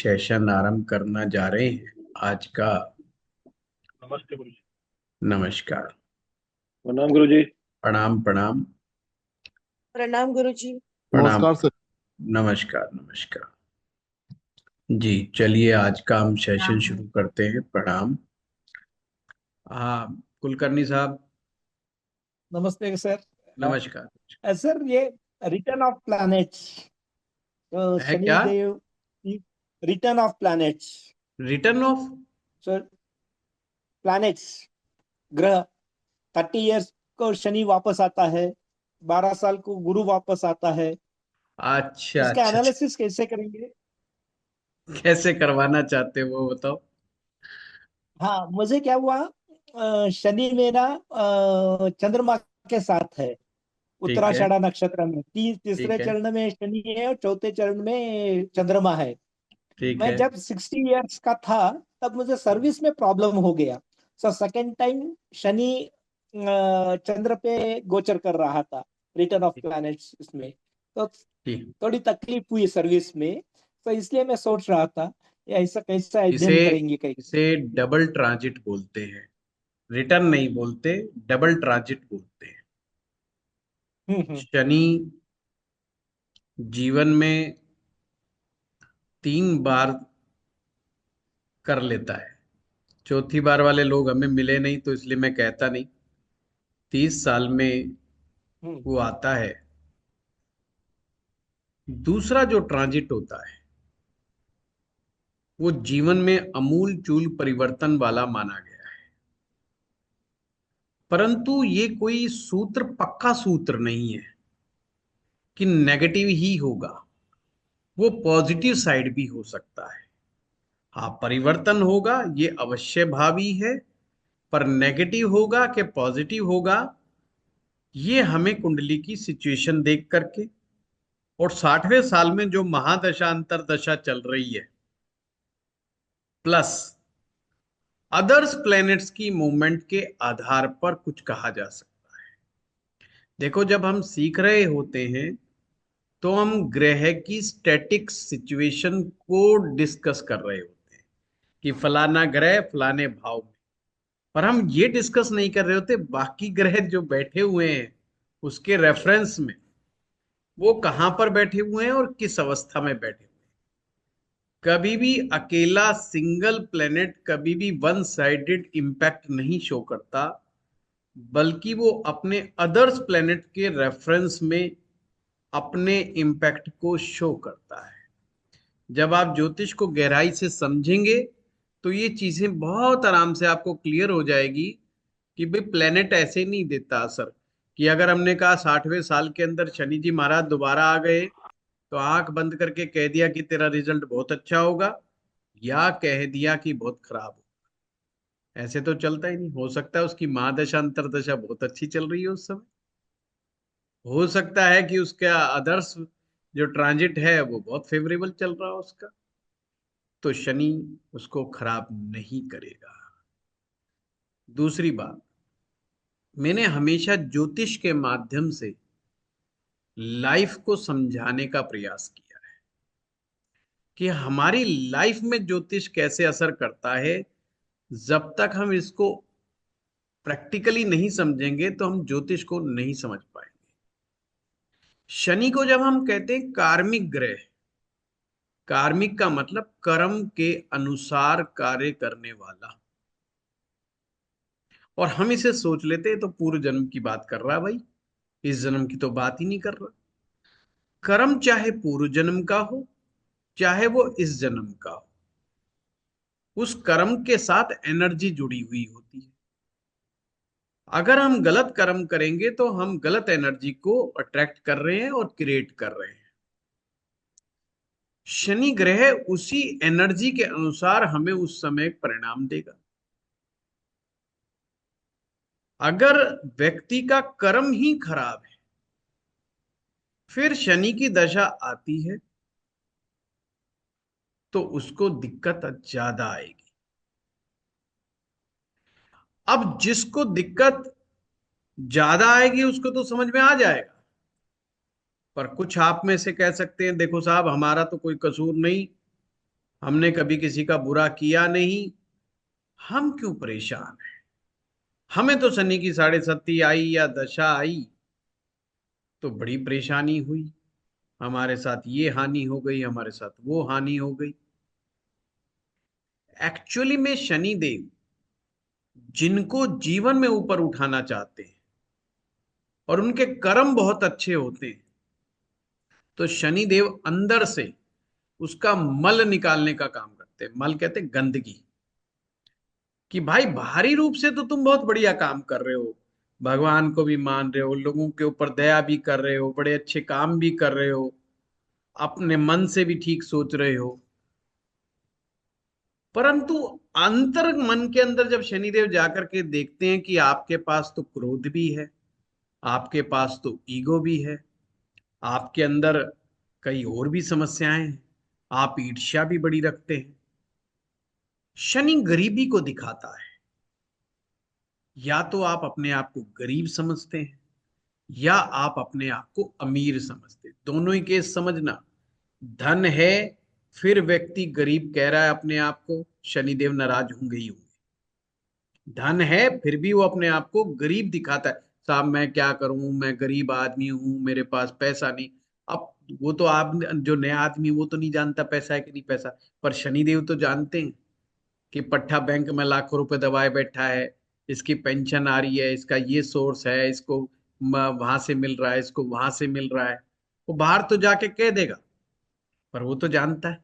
Session आरंभ करना जा रहे हैं आज का। नमस्ते गुरु जी। नमस्कार। प्रणाम गुरु जी। प्रणाम प्रणाम। प्रणाम गुरुजी। प्रणाम। नमस्कार सर। नमस्कार नमस्कार। जी चलिए आज का हम सेशन शुरू करते हैं। प्रणाम। हाँ, कुलकर्णी साहब। नमस्ते सर। नमस्कार। सर ये रिटर्न ऑफ प्लैनेट्स, तो है क्या? शनि देव की return of planets. Return of? Sir planets, ग्रह, 30 इयर्स को शनि वापस आता है, 12 साल को गुरु वापस आता है। अच्छा इसका अच्छा अच्छा। एनालिसिस कैसे करेंगे? कैसे करवाना चाहते हो वो बताओ। हाँ, मुझे क्या हुआ, शनि मेरा चंद्रमा के साथ है, ठीक है। उत्तराषाढ़ा नक्षत्र में। तीसरे ठीक है। चरण में शनि है और चौथे चरण में चंद्रमा है। ठीक मैं है। जब 60 इयर्स का था तब मुझे सर्विस में प्रॉब्लम हो गया। सो सेकेंड टाइम शनि चंद्र पे गोचर कर रहा था, रिटर्न ऑफ प्लैनेट्स इसमें। तो ठीक। थोड़ी तकलीफ हुई सर्विस में। तो इसलिए मैं सोच रहा था ये ऐसा कैसा इसे अध्ययन करेंगे कहीं। इसे डबल ट्रांजिट बोलते हैं। रिटर्न नहीं बोलते, डबल ट्रांजिट बोलते हैं। हम्म। शनि जीवन में 3 बार कर लेता है। चौथी बार वाले लोग हमें मिले नहीं तो इसलिए मैं कहता नहीं। 30 साल में हम्म। वो आता है। दूसरा जो ट्रांजिट होता है वो जीवन में अमूल चूल परिवर्तन वाला माना गया है। परंतु ये कोई सूत्र, पक्का सूत्र नहीं है कि नेगेटिव ही होगा। वो पॉजिटिव साइड भी हो सकता है। हाँ, परिवर्तन होगा ये अवश्य भावी है। पर नेगेटिव होगा कि पॉजिटिव होगा, ये हमें कुंडली की सिचुएशन देख करके और 60वें साल में जो महादशा अंतरदशा चल रही है, प्लस अदर्स प्लैनेट्स की मूवमेंट के आधार पर कुछ कहा जा सकता है। देखो, जब हम सीख रहे होते हैं तो हम ग्रह की स्टैटिक सिचुएशन को डिस्कस कर रहे होते हैं कि फलाना ग्रह फलाने भाव में। पर हम ये डिस्कस नहीं कर रहे होते बाकी ग्रह जो बैठे हुए हैं उसके रेफरेंस में वो कहां पर बैठे हुए हैं और किस अवस्था में बैठे हुए हैं। कभी भी अकेला सिंगल प्लेनेट कभी भी वन साइडेड इंपैक्ट नहीं शो करता, बल्कि वो अपने अदर्स प्लेनेट के रेफरेंस में अपने इंपैक्ट को शो करता है। जब आप ज्योतिष को गहराई से समझेंगे तो ये चीजें बहुत आराम से आपको क्लियर हो जाएगी कि भाई प्लेनेट ऐसे नहीं देता असर। कि अगर हमने कहा 60वें साल के अंदर शनि जी महाराज दोबारा आ गए तो आंख बंद करके कह दिया कि तेरा रिजल्ट बहुत अच्छा होगा, या कह दिया कि बहुत खराब हो। ऐसे तो चलता ही नहीं। हो सकता है उसकी महादशा अंतरदशा बहुत अच्छी चल रही है उस समय। हो सकता है कि उसका अदर्स जो ट्रांजिट है वो बहुत फेवरेबल चल रहा हो उसका। तो शनि उसको खराब नहीं करेगा। दूसरी बात, मैंने हमेशा ज्योतिष के माध्यम से लाइफ को समझाने का प्रयास किया है कि हमारी लाइफ में ज्योतिष कैसे असर करता है। जब तक हम इसको प्रैक्टिकली नहीं समझेंगे तो हम ज्योतिष को नहीं समझ पाएंगे। शनि को जब हम कहते हैं कार्मिक ग्रह, कार्मिक का मतलब कर्म के अनुसार कार्य करने वाला। और हम इसे सोच लेते हैं तो पूर्व जन्म की बात कर रहा है भाई, इस जन्म की तो बात ही नहीं कर रहा। कर्म चाहे पूर्व जन्म का हो चाहे वो इस जन्म का हो, उस कर्म के साथ एनर्जी जुड़ी हुई होती है। अगर हम गलत कर्म करेंगे तो हम गलत एनर्जी को अट्रैक्ट कर रहे हैं और क्रिएट कर रहे हैं। शनि ग्रह उसी एनर्जी के अनुसार हमें उस समय परिणाम देगा। अगर व्यक्ति का कर्म ही खराब है फिर शनि की दशा आती है तो उसको दिक्कत ज्यादा आएगी। अब जिसको दिक्कत ज्यादा आएगी उसको तो समझ में आ जाएगा। पर कुछ आप में से कह सकते हैं देखो साहब हमारा तो कोई कसूर नहीं, हमने कभी किसी का बुरा किया नहीं, हम क्यों परेशान हैं? हमें तो शनि की 7.5 आई या दशा आई तो बड़ी परेशानी हुई, हमारे साथ ये हानि हो गई, हमारे साथ वो हानि हो गई। एक्चुअली में शनि देव जिनको जीवन में ऊपर उठाना चाहते हैं और उनके कर्म बहुत अच्छे होते हैं, तो शनि देव अंदर से उसका मल निकालने का काम करते हैं। मल कहते हैं गंदगी, कि भाई बाहरी रूप से तो तुम बहुत बढ़िया काम कर रहे हो, भगवान को भी मान रहे हो, लोगों के ऊपर दया भी कर रहे हो, बड़े अच्छे काम भी कर रहे हो, अपने मन से भी ठीक सोच रहे हो, परंतु अंतर मन के अंदर जब शनिदेव जाकर के देखते हैं कि आपके पास तो क्रोध भी है, आपके पास तो ईगो भी है, आपके अंदर कई और भी समस्याएं हैं, आप ईर्ष्या भी बड़ी रखते हैं। शनि गरीबी को दिखाता है। या तो आप अपने आप को गरीब समझते हैं या आप अपने आप को अमीर समझते हैं, दोनों ही केस समझना। धन है फिर व्यक्ति गरीब कह रहा है अपने आप को, शनिदेव नाराज होंगे ही होंगे। धन है फिर भी वो अपने आप को गरीब दिखाता है, साहब मैं क्या करूं, मैं गरीब आदमी हूं, मेरे पास पैसा नहीं। अब वो तो आप जो नया आदमी वो तो नहीं जानता पैसा है कि नहीं पैसा, पर शनिदेव तो जानते हैं कि पट्टा बैंक में लाखों रुपए दबाए बैठा है, इसकी पेंशन आ रही है, इसका ये सोर्स है, इसको वहां से मिल रहा है, इसको वहां से मिल रहा है। वो बाहर तो जाके कह देगा, पर वो तो जानता है,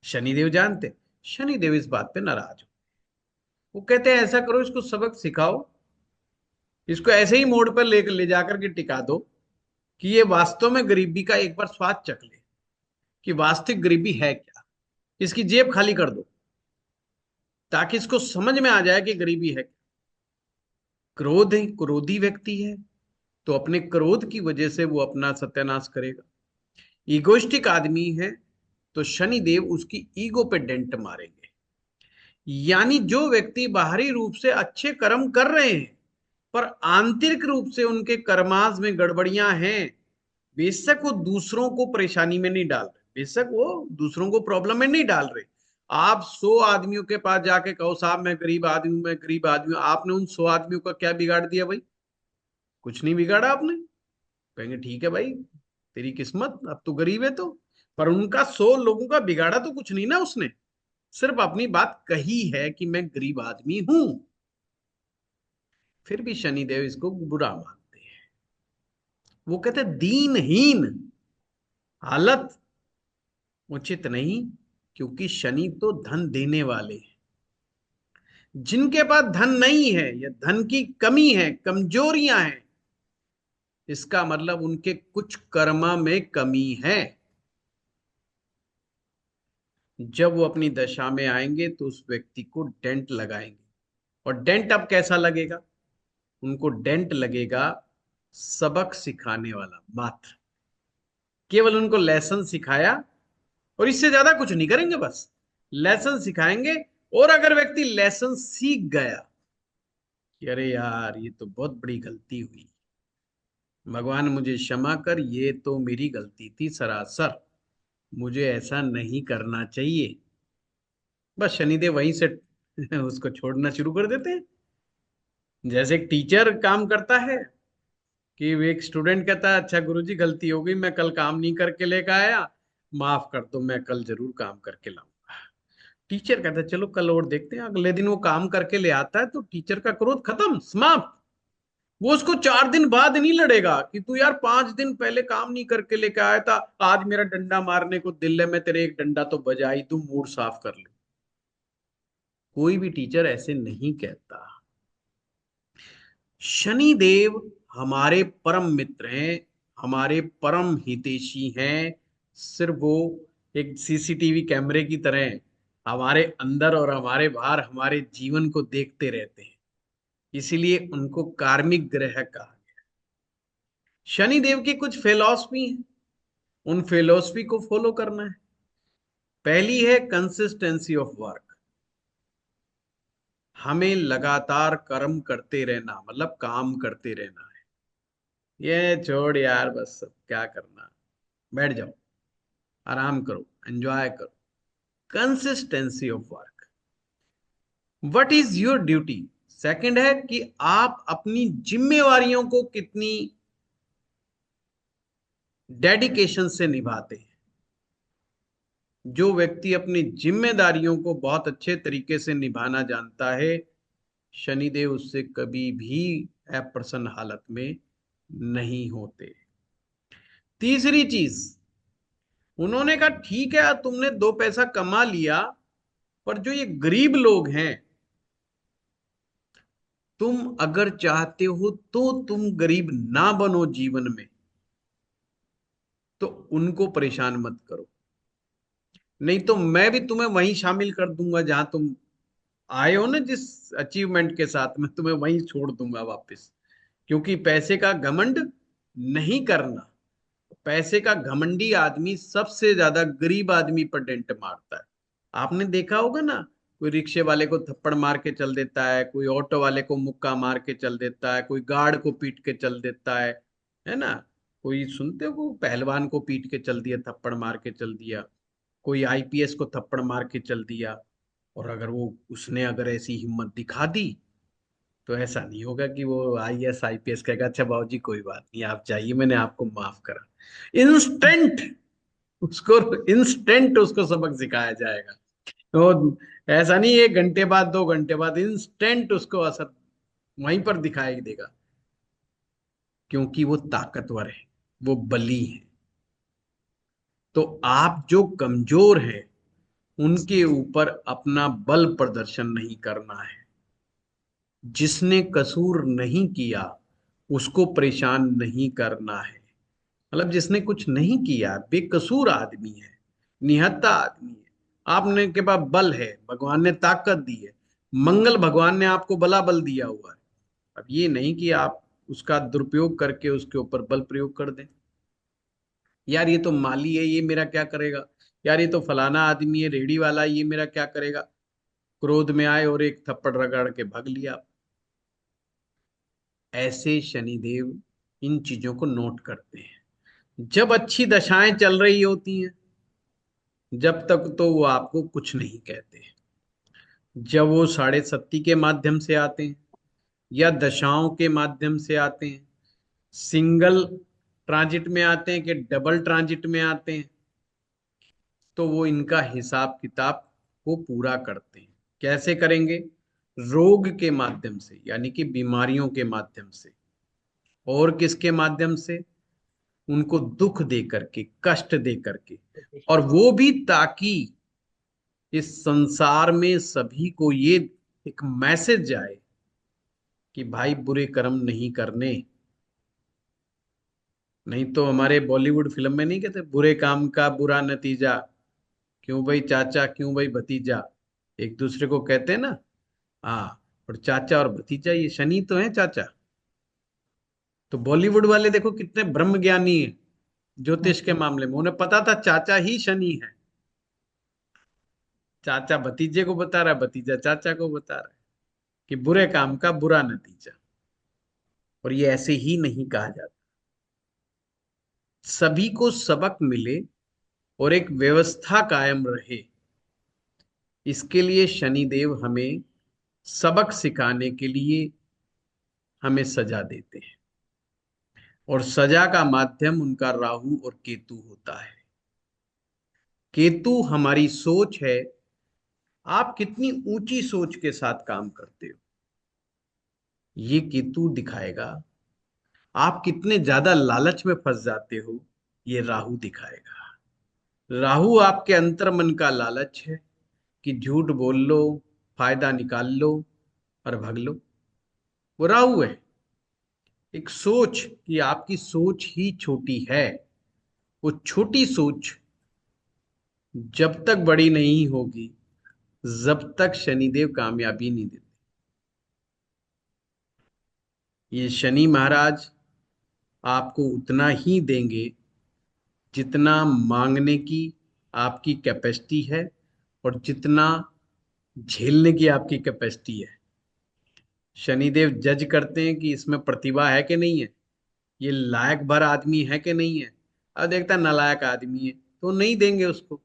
शनिदेव जानते हैं। शनिदेव इस बात पे नाराज हो, वो कहते हैं ऐसा करो, इसको सबक सिखाओ, इसको ऐसे ही मोड़ पर ले जाकर के टिका दो कि ये वास्तव में गरीबी का एक बार स्वाद चख ले, कि वास्तविक गरीबी है क्या, इसकी जेब खाली कर दो ताकि इसको समझ में आ जाए कि गरीबी है क्या। क्रोध है, क्रोधी व्यक्ति है तो अपने क्रोध की वजह से वो अपना सत्यानाश करेगा। ईगोइस्टिक आदमी है तो शनि देव उसकी ईगो पे डेंट मारेंगे। यानी जो व्यक्ति बाहरी रूप से अच्छे कर्म कर रहे हैं पर आंतरिक रूप से उनके कर्मास में गड़बड़ियां हैं, बेशक वो दूसरों को परेशानी में नहीं डाल रहे, बेशक वो दूसरों को प्रॉब्लम में नहीं डाल रहे। आप 100 आदमियों के पास जाके कहो साहब मैं गरीब आदमी हूं, मैं गरीब आदमी हूं, आपने उन 100 आदमियों का क्या बिगाड़ दिया भाई? कुछ नहीं बिगाड़ा आपने। कहेंगे ठीक है भाई, तेरी किस्मत, अब तो गरीब है तो। पर उनका 100 लोगों का बिगाड़ा तो कुछ नहीं ना उसने, सिर्फ अपनी बात कही है कि मैं गरीब आदमी हूं। फिर भी शनिदेव इसको बुरा मानते हैं। वो कहते दीनहीन हालत उचित नहीं, क्योंकि शनि तो धन देने वाले हैं। जिनके पास धन नहीं है या धन की कमी है, कमजोरियां हैं, इसका मतलब उनके कुछ कर्म में कमी है। जब वो अपनी दशा में आएंगे तो उस व्यक्ति को डेंट लगाएंगे। और डेंट अब कैसा लगेगा? उनको डेंट लगेगा सबक सिखाने वाला मात्र, केवल उनको लेसन सिखाया और इससे ज्यादा कुछ नहीं करेंगे, बस लेसन सिखाएंगे। और अगर व्यक्ति लेसन सीख गया कि अरे यार ये तो बहुत बड़ी गलती हुई, भगवान मुझे क्षमा कर, ये तो मेरी गलती थी सरासर, मुझे ऐसा नहीं करना चाहिए, बस शनिदेव वहीं से उसको छोड़ना शुरू कर देते हैं। जैसे एक टीचर काम करता है कि वो एक स्टूडेंट कहता है अच्छा गुरुजी गलती हो गई, मैं कल काम नहीं करके लेकर आया, माफ कर दो, मैं कल जरूर काम करके लाऊंगा। टीचर कहता है चलो कल और देखते हैं। अगले दिन वो काम करके ले आता है तो टीचर का क्रोध खत्म, समाप्त। वो उसको 4 दिन बाद नहीं लड़ेगा कि तू यार 5 दिन पहले काम नहीं करके लेके आया था, आज मेरा डंडा मारने को दिल है, मैं तेरे एक डंडा तो बजा ही दूं, मूड साफ कर ले। कोई भी टीचर ऐसे नहीं कहता। शनि देव हमारे परम मित्र हैं, हमारे परम हितैषी हैं। सिर्फ वो एक सीसीटीवी कैमरे की तरह हमारे अंदर और हमारे बाहर हमारे जीवन को देखते रहते हैं, इसीलिए उनको कार्मिक ग्रह कहा गया। शनि देव की कुछ फिलॉसफी है, उन फिलॉसफी को फॉलो करना है। पहली है कंसिस्टेंसी ऑफ वर्क, हमें लगातार कर्म करते रहना, मतलब काम करते रहना है। ये छोड़ यार बस, सब क्या करना, बैठ जाओ, आराम करो, एंजॉय करो, consistency of work, what is your duty. Second है कि आप अपनी जिम्मेवारियों को कितनी डेडिकेशन से निभाते हैं। जो व्यक्ति अपनी जिम्मेदारियों को बहुत अच्छे तरीके से निभाना जानता है, शनिदेव उससे कभी भी अप्रसन्न हालत में नहीं होते। तीसरी चीज, उन्होंने कहा ठीक है तुमने 2 पैसा कमा लिया, पर जो ये गरीब लोग हैं, तुम अगर चाहते हो तो तुम गरीब ना बनो जीवन में, तो उनको परेशान मत करो, नहीं तो मैं भी तुम्हें वहीं शामिल कर दूंगा जहां तुम आए हो ना, जिस अचीवमेंट के साथ मैं तुम्हें वहीं छोड़ दूंगा वापस। क्योंकि पैसे का घमंड नहीं करना। पैसे का घमंडी आदमी सबसे ज्यादा गरीब आदमी पर डेंट मारता है। आपने देखा होगा ना, कोई रिक्शे वाले को थप्पड़ मार के चल देता है, कोई ऑटो वाले को मुक्का मार के चल देता है, कोई गार्ड को पीट के चल देता है ना। कोई सुनते हो को पहलवान को पीट के चल दिया, थप्पड़ मार के चल दिया, कोई आईपीएस को थप्पड़ मार के चल दिया। और अगर वो उसने अगर ऐसी हिम्मत दिखा दी, तो ऐसा नहीं होगा कि वो आईएएस आईपीएस कहेगा अच्छा बाबूजी कोई बात नहीं आप जाइए मैंने आपको माफ करा। इंस्टेंट उसको इंस्टेंट उसको सबक सिखाया जाएगा। तो ऐसा नहीं 1 घंटे बाद 2 घंटे बाद, इंस्टेंट उसको असर वहीं पर दिखाई देगा। क्योंकि वो ताकतवर है, वो बली है। तो आप जो कमजोर हैं उनके ऊपर अपना बल प्रदर्शन नहीं करना है। जिसने कसूर नहीं किया उसको परेशान नहीं करना है। मतलब जिसने कुछ नहीं किया, बेकसूर आदमी है, निहत्था आदमी है, आपने के पास बल है, भगवान ने ताकत दी है, मंगल भगवान ने आपको बला बल दिया हुआ है। अब ये नहीं कि आप उसका दुरुपयोग करके उसके ऊपर बल प्रयोग कर दें। यार ये तो माली है, ये मेरा क्या करेगा, यार ये तो फलाना आदमी है रेडी वाला, ये मेरा क्या करेगा। क्रोध में आए और एक थप्पड़ रगड़ के भाग लिया। ऐसे शनिदेव इन चीजों को नोट करते हैं। जब अच्छी दशाएं चल रही होती हैं, जब तक तो वो आपको कुछ नहीं कहते। जब वो 7.5 के माध्यम से आते हैं या दशाओं के माध्यम से आते हैं, सिंगल ट्रांजिट में आते हैं कि डबल ट्रांजिट में आते हैं, तो वो इनका हिसाब किताब को पूरा करते हैं। कैसे करेंगे? रोग के माध्यम से, यानी कि बीमारियों के माध्यम से। और किसके माध्यम से? उनको दुख दे करके, कष्ट दे करके। और वो भी ताकि इस संसार में सभी को ये एक मैसेज जाए कि भाई बुरे कर्म नहीं करने। नहीं तो हमारे बॉलीवुड फिल्म में नहीं कहते बुरे काम का बुरा नतीजा, क्यों भाई चाचा क्यों भाई भतीजा, एक दूसरे को कहते हैं ना। हाँ, और चाचा और भतीजा ये शनि तो है चाचा। तो बॉलीवुड वाले देखो कितने ब्रह्म ज्ञानी है ज्योतिष के मामले में, उन्हें पता था चाचा ही शनि है। चाचा भतीजे को बता रहा है, भतीजा चाचा को बता रहा है कि बुरे काम का बुरा नतीजा। और ये ऐसे ही नहीं कहा जाता। सभी को सबक मिले और एक व्यवस्था कायम रहे, इसके लिए शनिदेव हमें सबक सिखाने के लिए हमें सजा देते हैं। और सजा का माध्यम उनका राहु और केतु होता है। केतु हमारी सोच है, आप कितनी ऊंची सोच के साथ काम करते हो ये केतु दिखाएगा। आप कितने ज्यादा लालच में फंस जाते हो ये राहु दिखाएगा। राहु आपके अंतर मन का लालच है कि झूठ बोल लो, फायदा निकाल लो और भाग लो। वो राहु है। एक सोच कि आपकी सोच ही छोटी है, वो छोटी सोच जब तक बड़ी नहीं होगी, जब तक शनिदेव कामयाबी नहीं देते। ये शनि महाराज आपको उतना ही देंगे जितना मांगने की आपकी कैपेसिटी है और जितना झेलने की आपकी कैपेसिटी है। शनिदेव जज करते हैं कि इसमें प्रतिभा है कि नहीं है, ये लायक भर आदमी है कि नहीं है। अब देखता नालायक आदमी है तो नहीं देंगे उसको।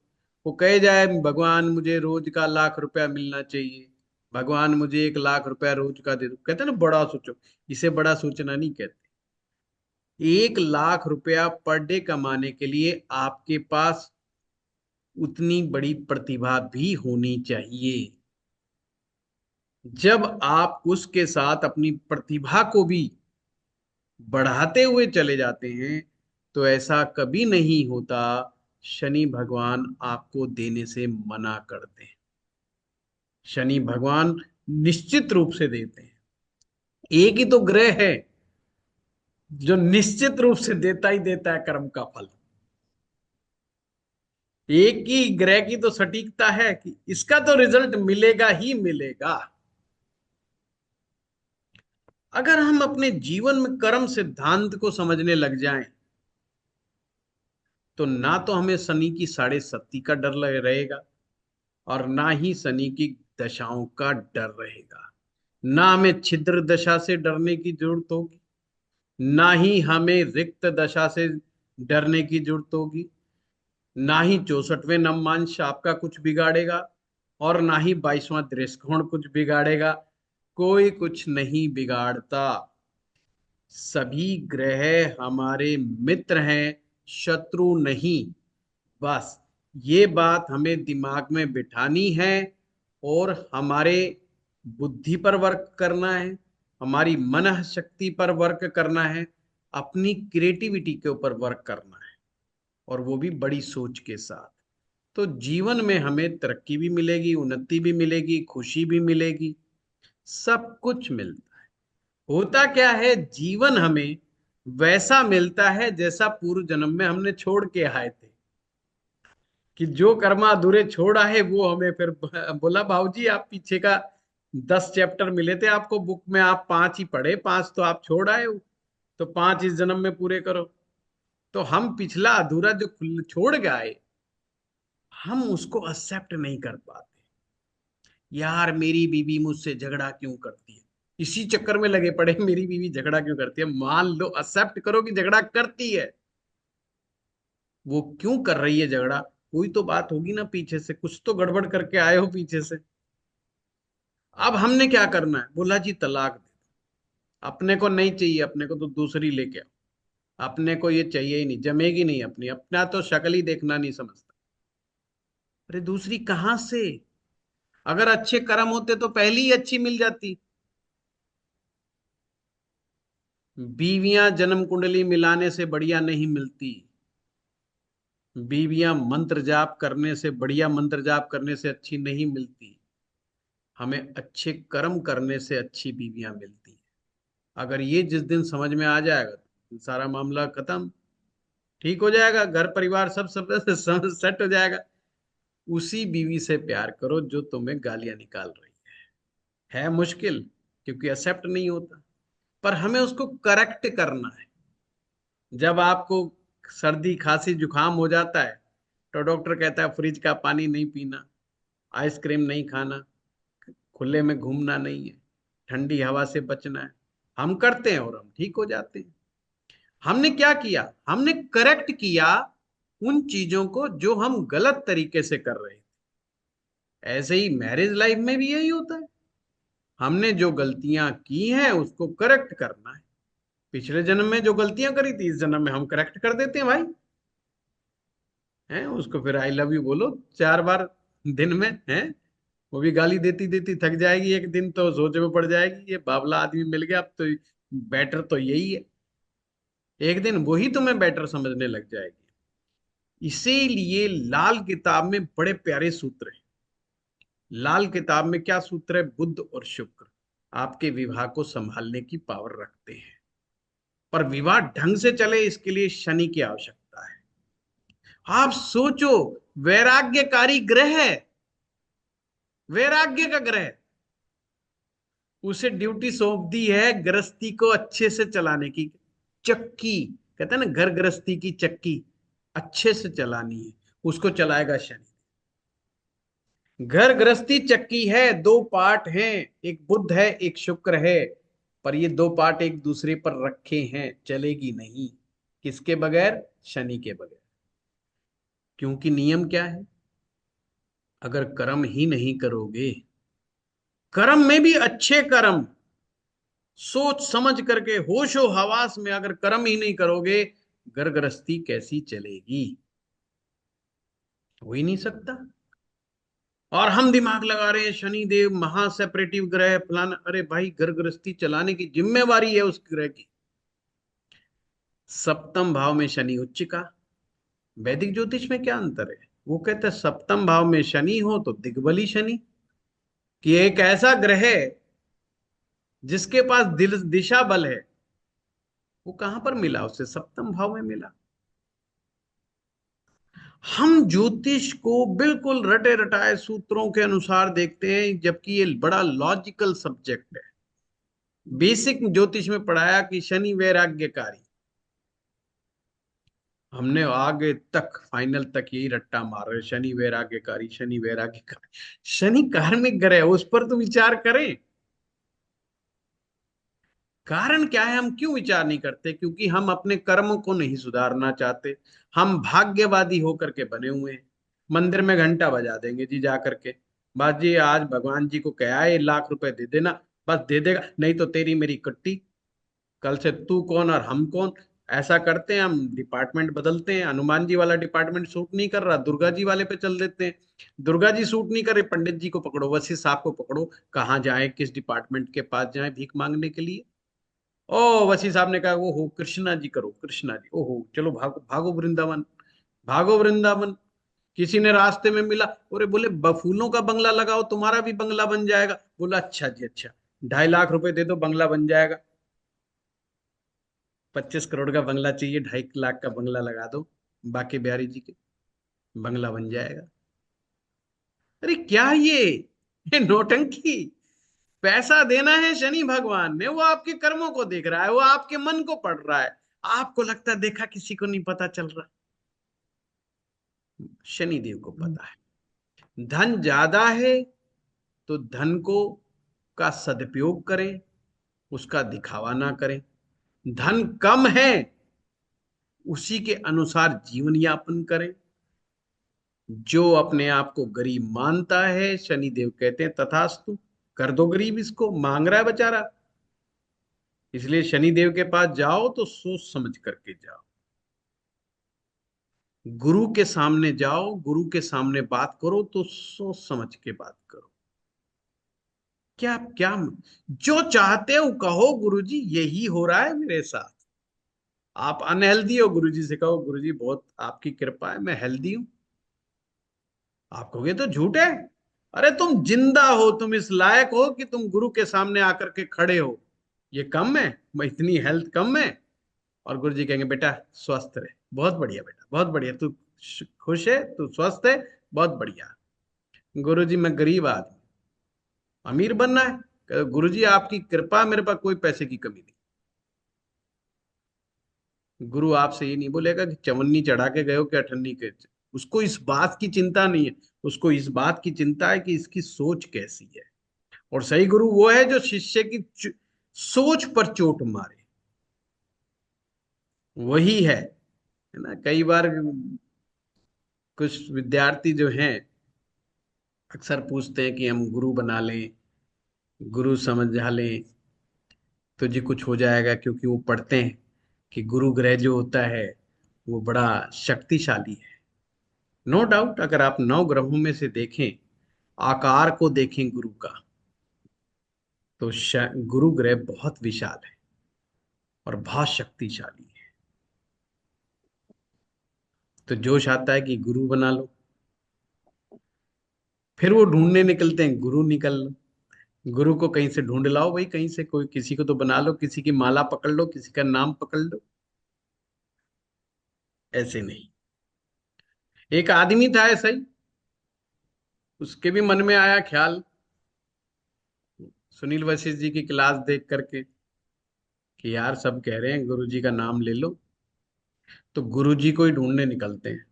वो कहे जाए भगवान मुझे रोज का 1 लाख रुपया मिलना चाहिए, भगवान मुझे 1 लाख रुपया रोज का दे दो, कहते हैं ना बड़ा सोचो। इसे बड़ा सोचना नहीं कहते। 1 लाख रुपया पर डे कमाने के लिए आपके पास उतनी बड़ी प्रतिभा भी होनी चाहिए। जब आप उसके साथ अपनी प्रतिभा को भी बढ़ाते हुए चले जाते हैं तो ऐसा कभी नहीं होता शनि भगवान आपको देने से मना करते हैं। शनि भगवान निश्चित रूप से देते हैं। एक ही तो ग्रह है जो निश्चित रूप से देता ही देता है कर्म का फल। एक ही ग्रह की तो सटीकता है कि इसका तो रिजल्ट मिलेगा ही मिलेगा। अगर हम अपने जीवन में कर्म सिद्धांत को समझने लग जाएं तो ना तो हमें शनि की 7.5 का डर रहेगा और ना ही शनि की दशाओं का डर रहेगा। ना हमें छिद्र दशा से डरने की जरूरत होगी, ना ही हमें रिक्त दशा से डरने की जरूरत होगी, ना ही 64वें नवमांश आपका कुछ बिगाड़ेगा और ना ही 22वां दृष्टिकोण कुछ बिगाड़ेगा। कोई कुछ नहीं बिगाड़ता। सभी ग्रह हमारे मित्र हैं, शत्रु नहीं। बस ये बात हमें दिमाग में बिठानी है और हमारे बुद्धि पर वर्क करना है, हमारी मन शक्ति पर वर्क करना है, अपनी क्रिएटिविटी के ऊपर वर्क करना है, और वो भी बड़ी सोच के साथ। तो जीवन में हमें तरक्की भी मिलेगी, उन्नति भी मिलेगी, खुशी भी मिलेगी, सब कुछ मिलता है। होता क्या है, जीवन हमें वैसा मिलता है जैसा पूर्व जन्म में हमने छोड़ के आए थे। कि जो कर्मा अधूरे छोड़ आए वो हमें फिर बोला भाऊजी आप पीछे का 10 चैप्टर मिले थे आपको बुक में, आप 5 ही पढ़े, 5 तो आप छोड़ आए हो, तो 5 इस जन्म में पूरे करो। तो हम पिछला अधूरा जो छोड़ गए हम उसको एक्सेप्ट नहीं कर पाते। यार मेरी बीवी मुझसे झगड़ा क्यों करती है, इसी चक्कर में लगे पड़े मेरी बीवी झगड़ा क्यों करती है। मान लो एक्सेप्ट करो कि झगड़ा करती है, वो क्यों कर रही है झगड़ा, कोई तो बात होगी ना पीछे से, कुछ तो गड़बड़ करके आए हो पीछे से। अब हमने क्या करना है, बोला जी तलाक दे, अपने को नहीं चाहिए, अपने को तो दूसरी लेके आओ, अपने को ये चाहिए ही नहीं, जमेगी नहीं अपनी, अपना तो शक्ल ही देखना नहीं समझता। अरे दूसरी कहां से, अगर अच्छे कर्म होते तो पहली ही अच्छी मिल जाती। बीवियां जन्म कुंडली मिलाने से बढ़िया नहीं मिलती, बीवियां मंत्र जाप करने से, बढ़िया मंत्र जाप करने से अच्छी नहीं मिलती, हमें अच्छे कर्म करने से अच्छी बीवियां मिलती हैं। अगर ये जिस दिन समझ में आ जाएगा तो सारा मामला खत्म, ठीक हो जाएगा, घर परिवार सब सेट हो जाएगा। उसी बीवी से प्यार करो जो तुम्हें गालियां निकाल रही है मुश्किल, क्योंकि एक्सेप्ट नहीं होता, पर हमें उसको करेक्ट करना है। जब आपको सर्दी खांसी जुकाम हो जाता है तो डॉक्टर कहता है फ्रिज का पानी नहीं पीना, आइसक्रीम नहीं खाना, खुले में घूमना नहीं है, ठंडी हवा से बचना है। हम करते हैं और हम ठीक हो जाते हैं। हमने क्या किया, हमने करेक्ट किया उन चीजों को जो हम गलत तरीके से कर रहे थे। ऐसे ही मैरिज लाइफ में भी यही होता है, हमने जो गलतियां की हैं उसको करेक्ट करना है। पिछले जन्म में जो गलतियां करी थी इस जन्म में हम करेक्ट कर देते हैं भाई, हैं उसको फिर आई लव यू बोलो 4 बार दिन में, हैं वो भी गाली देती देती थक जाएगी, एक दिन तो सोच में पड़ जाएगी ये बावला आदमी मिल गया, अब तो बेटर तो यही है। एक दिन वही तुम्हें बेटर समझने लग जाएगी। इसीलिए लाल किताब में बड़े प्यारे सूत्र हैं। लाल किताब में क्या सूत्र है, बुध और शुक्र आपके विवाह को संभालने की पावर रखते हैं, पर विवाह ढंग से चले इसके लिए शनि की आवश्यकता है। आप सोचो, वैराग्यकारी ग्रह है, वैराग्य का ग्रह, उसे ड्यूटी सौंप दी है गृहस्थी को अच्छे से चलाने की। चक्की कहते हैं ना, घर गृहस्थी की चक्की अच्छे से चलानी है, उसको चलाएगा शनि। घर गृहस्थी चक्की है, 2 पार्ट हैं, एक बुध है एक शुक्र है, पर ये 2 पार्ट एक दूसरे पर रखे हैं, चलेगी नहीं। किसके बगैर, शनि के बगैर। क्योंकि नियम क्या है, अगर कर्म ही नहीं करोगे, कर्म में भी अच्छे कर्म, सोच समझ करके होशो हवास में अगर कर्म ही नहीं करोगे, घर गृहस्थी कैसी चलेगी? हो ही नहीं सकता। और हम दिमाग लगा रहे हैं शनि देव महा सेपरेटिव ग्रह फलाना। अरे भाई, घर गृहस्थी चलाने की जिम्मेवारी है उस ग्रह की। सप्तम भाव में शनि उच्च का। वैदिक ज्योतिष में क्या अंतर है? वो कहते हैं सप्तम भाव में शनि हो तो दिग्बली शनि, कि एक ऐसा ग्रह है जिसके पास दिल दिशा बल है। वो कहां पर मिला? उसे सप्तम भाव में मिला। हम ज्योतिष को बिल्कुल रटे रटाए सूत्रों के अनुसार देखते हैं, जबकि ये बड़ा लॉजिकल सब्जेक्ट है। बेसिक ज्योतिष में पढ़ाया कि शनि वैराग्यकारी। हमने आगे तक फाइनल तक यही रट्टा मार रहे, शनि वैराग्यकारी, शनि वैराग्यकारी। शनि कार्मिक ग्रह है, उस पर तो विचार करें। कारण क्या है? हम क्यों विचार नहीं करते? क्योंकि हम अपने कर्म को नहीं सुधारना चाहते। हम भाग्यवादी होकर के बने हुए हैं। मंदिर में घंटा बजा देंगे जी जा करके, बस जी आज भगवान जी को क्या है, 1 लाख रुपए दे देना, बस दे देगा, नहीं तो तेरी मेरी कट्टी। कल से तू कौन और हम कौन? ऐसा करते हैं हम, डिपार्टमेंट बदलते हैं। हनुमान जी वाला डिपार्टमेंट सूट नहीं कर रहा, दुर्गा जी वाले पे चल देते हैं। दुर्गा जी सूट नहीं कर रहे, पंडित जी को पकड़ो, वशिष्ठ साहब को पकड़ो। कहाँ जाए, किस डिपार्टमेंट के पास जाए भीख मांगने के लिए? ओ वसी साहब ने कहा वो हो कृष्णा जी करो, कृष्णा जी, ओहो चलो भागो भागो वृंदावन, भागो वृंदावन। किसी ने रास्ते में मिला, अरे बोले फूलों का बंगला लगाओ, तुम्हारा भी बंगला बन जाएगा। बोला अच्छा जी अच्छा, 2.5 लाख रुपए दे दो, बंगला बन जाएगा। 25 करोड़ का बंगला चाहिए, 2.5 लाख का बंगला लगा दो बाकी बिहारी जी के, बंगला बन जाएगा। अरे क्या ये नौटंकी? पैसा देना है शनि भगवान ने, वो आपके कर्मों को देख रहा है, वो आपके मन को पढ़ रहा है। आपको लगता है देखा किसी को नहीं पता चल रहा। शनि देव को पता है। धन ज्यादा है तो धन को का सदुपयोग करें, उसका दिखावा ना करें। धन कम है, उसी के अनुसार जीवन यापन करें। जो अपने आप को गरीब मानता है, शनि देव कहते हैं तथास्तु, कर दो गरीब, इसको मांग रहा है बेचारा। इसलिए शनि देव के पास जाओ तो सोच समझ करके जाओ। गुरु के सामने जाओ, गुरु के सामने बात करो तो सोच समझ के बात करो। क्या क्या जो चाहते हो कहो, गुरुजी यही हो रहा है मेरे साथ। आप अनहेल्दी हो, गुरुजी से कहो गुरुजी बहुत आपकी कृपा है, मैं हेल्दी हूं। आप कहोगे तो झूठ है। अरे तुम जिंदा हो, तुम इस लायक हो कि तुम गुरु के सामने आकर के खड़े हो। ये कम है? मैं इतनी हेल्थ कम है? और गुरु जी कहेंगे बेटा स्वस्थ रहे, बहुत बढ़िया बेटा, बहुत बढ़िया, तू खुश है, तू स्वस्थ है, बहुत बढ़िया। गुरु जी मैं गरीब आदमी, अमीर बनना है? गुरु जी आपकी कृपा, मेरे पास कोई पैसे की कमी नहीं। गुरु आपसे ये नहीं बोलेगा कि चवन्नी चढ़ा के गए हो कि अठन्नी के। उसको इस बात की चिंता नहीं है, उसको इस बात की चिंता है कि इसकी सोच कैसी है। और सही गुरु वो है जो शिष्य की सोच पर चोट मारे, वही है ना। कई बार कुछ विद्यार्थी जो हैं अक्सर पूछते हैं कि हम गुरु बना लें, गुरु समझा लें तो जी कुछ हो जाएगा, क्योंकि वो पढ़ते हैं कि गुरु ग्रह जो होता है वो बड़ा शक्तिशाली है। नो डाउट, अगर आप 9 ग्रहों में से देखें, आकार को देखें गुरु का, तो गुरु ग्रह बहुत विशाल है और बहुत शक्तिशाली है। तो जोश आता है कि गुरु बना लो, फिर वो ढूंढने निकलते हैं गुरु निकल लो। गुरु को कहीं से ढूंढ लाओ भाई, कहीं से कोई किसी को तो बना लो, किसी की माला पकड़ लो, किसी का नाम पकड़ लो। ऐसे नहीं। एक आदमी था ऐसा ही, उसके भी मन में आया ख्याल सुनील वशिष्ठ जी की क्लास देख करके कि यार सब कह रहे हैं गुरु जी का नाम ले लो, तो गुरु जी को ही ढूंढने निकलते हैं।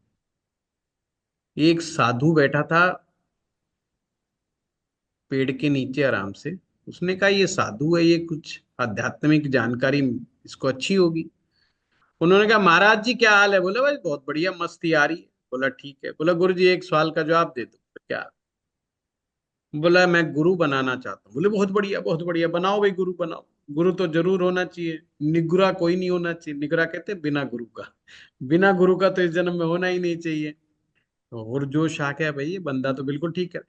एक साधु बैठा था पेड़ के नीचे आराम से। उसने कहा ये साधु है, ये कुछ आध्यात्मिक जानकारी इसको अच्छी होगी। उन्होंने कहा महाराज जी क्या हाल है? बोले भाई बहुत बढ़िया, मस्ती आ रही है। बोला ठीक है। बोला गुरु जी एक सवाल का जवाब दे दो। क्या? बोला मैं गुरु बनाना चाहता हूँ। बोले बहुत बढ़िया, बहुत बढ़िया, बनाओ भाई, गुरु बनाओ। गुरु तो जरूर होना चाहिए, निगुरा कोई नहीं होना चाहिए। निगुरा कहते हैं बिना गुरु का, बिना गुरु का तो इस जन्म में होना ही नहीं चाहिए। तो और जोश आ गया भाई, ये बंदा तो बिल्कुल ठीक है।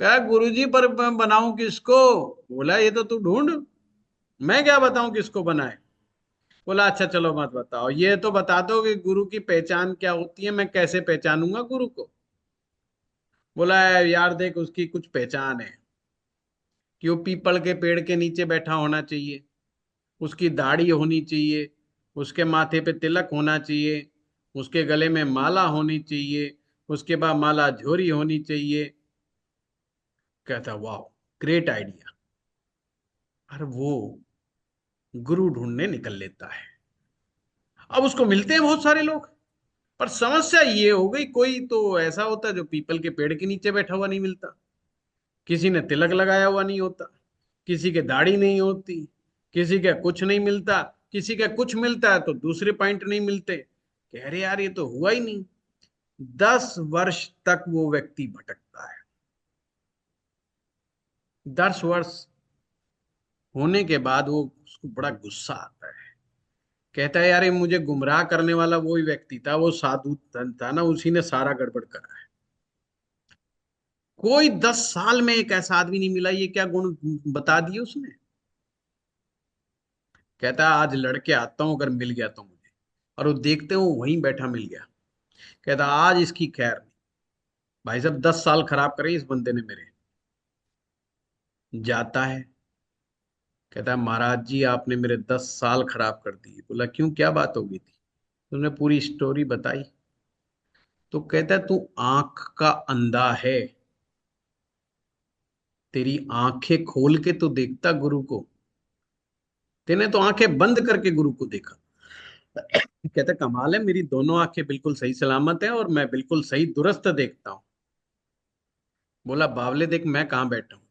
कहा गुरु जी पर मैं बनाऊं किसको? बोला ये तो तू ढूंढ, मैं क्या बताऊं किसको बनाए। बोला अच्छा चलो मत बताओ, ये तो बता दो कि गुरु की पहचान क्या होती है, मैं कैसे पहचानूंगा गुरु को। बोला यार देख, उसकी कुछ पहचान है कि वो पीपल के पेड़ के नीचे बैठा होना चाहिए, उसकी दाढ़ी होनी चाहिए, उसके माथे पे तिलक होना चाहिए, उसके गले में माला होनी चाहिए, उसके बाद माला झोरी होनी चाहिए। कहता वाह, ग्रेट आइडिया। और वो गुरु ढूंढने निकल लेता है। अब उसको मिलते हैं बहुत सारे लोग, पर समस्या ये हो गई, कोई तो ऐसा होता है जो पीपल के पेड़ के नीचे बैठा हुआ नहीं मिलता, किसी ने तिलक लगाया हुआ नहीं होता, किसी के दाढ़ी नहीं होती, किसी का कुछ नहीं मिलता, किसी का कुछ मिलता है तो दूसरे पॉइंट नहीं मिलते। कह रहे यार ये तो हुआ ही नहीं। 10 वर्ष तक वो व्यक्ति भटकता है। 10 वर्ष होने के बाद वो उसको बड़ा गुस्सा आता है। कहता है यार ये मुझे गुमराह करने वाला वही व्यक्ति था, वो साधु था ना, उसी ने सारा गड़बड़ करा है। कोई 10 साल में एक ऐसा आदमी नहीं मिला, ये क्या गुण बता दिए उसने। कहता है आज लड़के आता हूं, अगर मिल गया तो मुझे। और वो देखते हो वहीं बैठा मिल गया। कहता आज इसकी खैर नहीं। भाई साहब 10 साल खराब करे इस बंदे ने मेरे। जाता है, कहता है महाराज जी आपने मेरे 10 साल खराब कर दिए। बोला क्यों, क्या बात हो गई थी? तुमने पूरी स्टोरी बताई। तो कहता है तू आंख का अंधा है, तेरी आंखें खोल के तो देखता गुरु को, तेने तो आंखें बंद करके गुरु को देखा। कहता कमाल है, मेरी दोनों आंखें बिल्कुल सही सलामत है और मैं बिल्कुल सही दुरुस्त देखता हूँ। बोला बावले देख मैं कहाँ बैठा हूँ।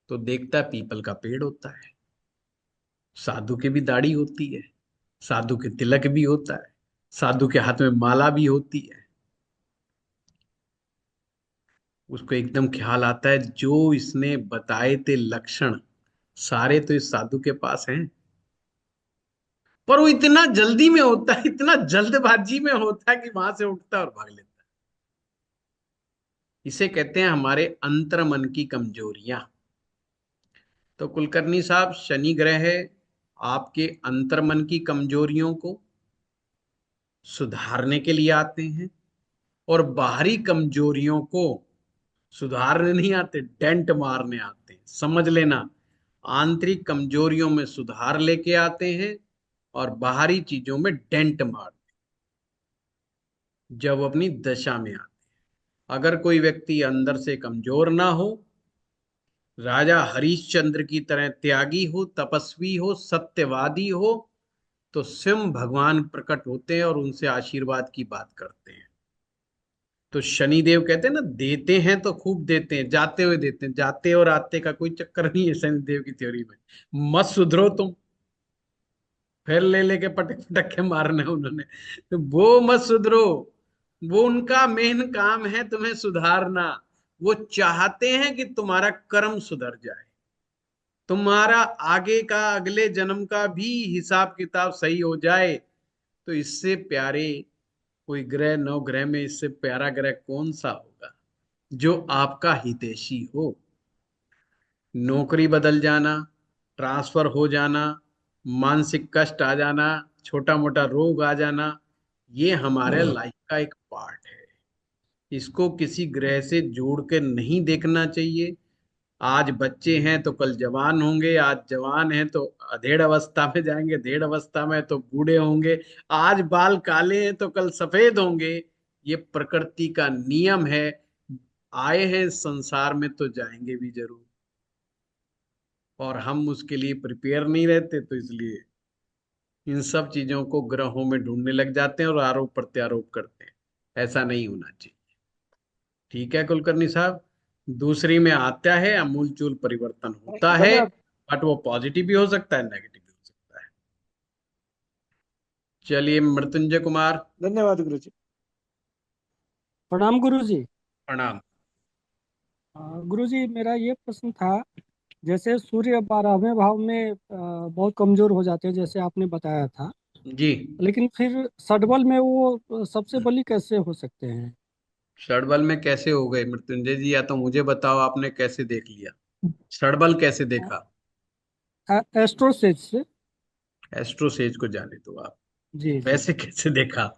तो देखता है पीपल का पेड़ होता है, साधु की भी दाढ़ी होती है, साधु के तिलक भी होता है, साधु के हाथ में माला भी होती है। उसको एकदम ख्याल आता है जो इसने बताए थे लक्षण सारे तो इस साधु के पास हैं। पर वो इतना जल्दी में होता है, इतना जल्दबाजी में होता है कि वहां से उठता है और भाग लेता है। इसे कहते हैं हमारे अंतर मन की कमजोरियां। तो कुलकर्णी साहब, शनि ग्रह आपके अंतर मन की कमजोरियों को सुधारने के लिए आते हैं, और बाहरी कमजोरियों को सुधारने नहीं आते, डेंट मारने आते हैं। समझ लेना, आंतरिक कमजोरियों में सुधार लेके आते हैं और बाहरी चीजों में डेंट मारते हैं जब वो अपनी दशा में आते हैं। अगर कोई व्यक्ति अंदर से कमजोर ना हो, राजा हरिश्चंद्र की तरह त्यागी हो, तपस्वी हो, सत्यवादी हो, तो स्वयं भगवान प्रकट होते हैं और उनसे आशीर्वाद की बात करते हैं। तो शनिदेव कहते हैं ना, देते हैं तो खूब देते हैं, जाते हुए देते हैं, जाते और आते का कोई चक्कर नहीं है शनिदेव की थ्योरी में। मत सुधरो तुम, फिर ले लेके पटक पटक के मारना है उन्होंने, तो वो मत सुधरो। वो उनका मेन काम है तुम्हें सुधारना। वो चाहते हैं कि तुम्हारा कर्म सुधर जाए, तुम्हारा आगे का अगले जन्म का भी हिसाब किताब सही हो जाए। तो इससे प्यारे कोई ग्रह, नौ ग्रह में इससे प्यारा ग्रह कौन सा होगा जो आपका हितैषी हो। नौकरी बदल जाना, ट्रांसफर हो जाना, मानसिक कष्ट आ जाना, छोटा मोटा रोग आ जाना, ये हमारे लाइफ का एक पार्ट है। इसको किसी ग्रह से जोड़ के नहीं देखना चाहिए। आज बच्चे हैं तो कल जवान होंगे, आज जवान हैं तो अधेड़ अवस्था में जाएंगे, अधेड़ अवस्था में तो बूढ़े होंगे। आज बाल काले हैं तो कल सफेद होंगे। ये प्रकृति का नियम है। आए हैं इस संसार में तो जाएंगे भी जरूर, और हम उसके लिए प्रिपेयर नहीं रहते, तो इसलिए इन सब चीजों को ग्रहों में ढूंढने लग जाते हैं और आरोप प्रत्यारोप करते हैं। ऐसा नहीं होना चाहिए। ठीक है कुलकर्णी साहब, दूसरी में आता है अमूलचूल परिवर्तन होता है, धन्यवाद। बट वो पॉजिटिव भी हो सकता है, नेगेटिव भी हो सकता है। चलिए मृत्युंजय कुमार, धन्यवाद गुरु जी। प्रणाम गुरु जी। प्रणाम। गुरुजी मेरा ये प्रश्न था, जैसे सूर्य 12वें भाव में बहुत कमजोर हो जाते हैं जैसे आपने बताया था, जी। लेकिन फिर षडबल में वो सबसे बली कैसे हो सकते हैं? षडबल में कैसे हो गए मृत्युंजय जी? या तो मुझे बताओ आपने कैसे देख लिया, षडबल कैसे देखा? एस्ट्रोसेज से। एस्ट्रोसेज को जाने दो आप। जी जी। वैसे कैसे देखा?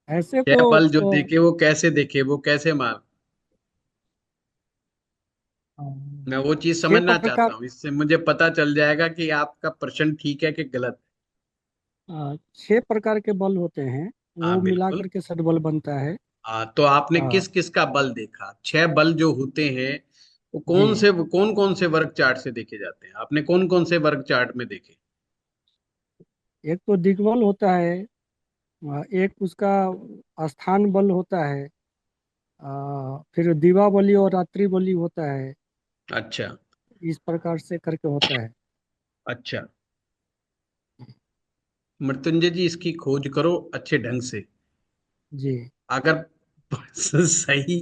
ऐसे तो छह बल जो देखे वो कैसे देखे, वो कैसे मार? अ, मैं वो चीज छह समझना प्रकार चाहता हूँ, इससे मुझे पता चल जाएगा कि आपका प्रश्न ठीक है कि गलत 6 प्रकार के बल होते हैं, है। हाँ वो मिला बिल्कुल। करके षडबल बनता है। हाँ, तो आपने हाँ किस किस का बल देखा? छह बल जो होते हैं वो जी। कौन कौन से वर्ग चार्ट से देखे जाते हैं? आपने कौन कौन से वर्ग चार्ट में देखे? एक तो दिग्बल होता है, एक उसका स्थान बल होता है, फिर दिवा बलि और रात्रि बलि होता है। अच्छा। इस प्रकार से करके होता है। अच्छा, मृत्युंजय जी इसकी खोज करो अच्छे ढंग से। जी। अगर सही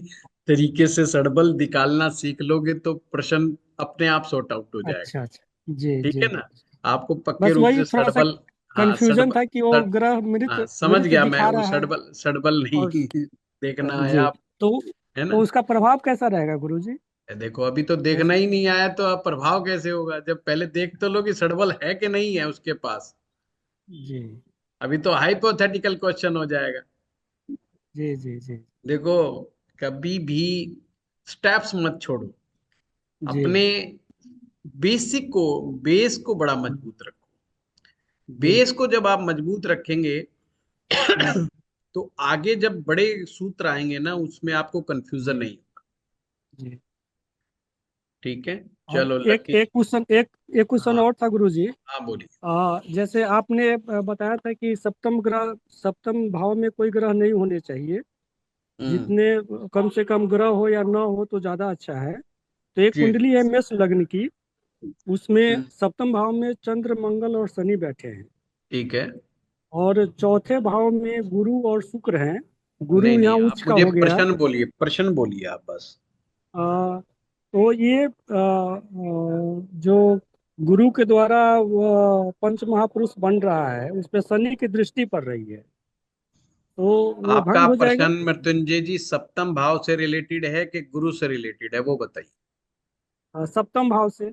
तरीके से सड़बल निकालना सीख लोगे तो प्रश्न अपने आप सॉर्ट आउट हो जाएगा। अच्छा अच्छा। जी ठीक जी है जी। ना? आपको पक्के बस रूप वही से थोड़ा सा सड़बल। हाँ कंफ्यूजन सड़बल। था कि वो सड़, ग्रह मृत हाँ समझ मृत गया मैं, दिखा वो रहा है। सड़बल सड़बल और नहीं देखना आया जी, आप। तो है तो ना? उसका प्रभाव कैसा रहेगा गुरुजी? देखो अभी तो देखना जैसे ही नहीं आया तो अब प्रभाव कैसे होगा? जब पहले देख तो लो कि सड़बल है कि नहीं है उसके पास। जी अभी तो हाइपोथेटिकल क्वेश्चन हो जाएगा। जी जी जी देखो, कभी भी स्टेप्स मत छोड़ो। जी अपने बेस को बड़ा मजबूत रखो। जी बेस को जब आप मजबूत रखेंगे हम्म, तो आगे जब बड़े सूत्र आएंगे ना उसमें आपको कंफ्यूजन जी नहीं होगा। जी। ठीक है। और चलो एक लकी। एक क्वेश्चन हाँ। और था गुरुजी। हाँ बोलिए। जैसे आपने बताया था कि सप्तम भाव में कोई ग्रह नहीं होने चाहिए। हम्म। जितने कम से कम ग्रह हो या ना हो तो ज्यादा अच्छा है। तो एक जी। कुंडली है मेष लग्न की, उसमें हम्म, सप्तम भाव में चंद्र मंगल और शनि बैठे हैं, ठीक है। और चौथे भाव में गुरु और शुक्र हैं। नहीं गुरु नहीं, यहाँ आप उच्च का मुझे हो गया। प्रश्न बोलिए आप बस। तो ये जो गुरु के द्वारा पंच महापुरुष बन रहा है, उस पे शनि की दृष्टि पड़ रही है, तो वो आपका भंग हो प्रश्न जाएगा। मृत्युंजय जी सप्तम भाव से रिलेटेड है कि गुरु से रिलेटेड है वो बताइए। सप्तम भाव से।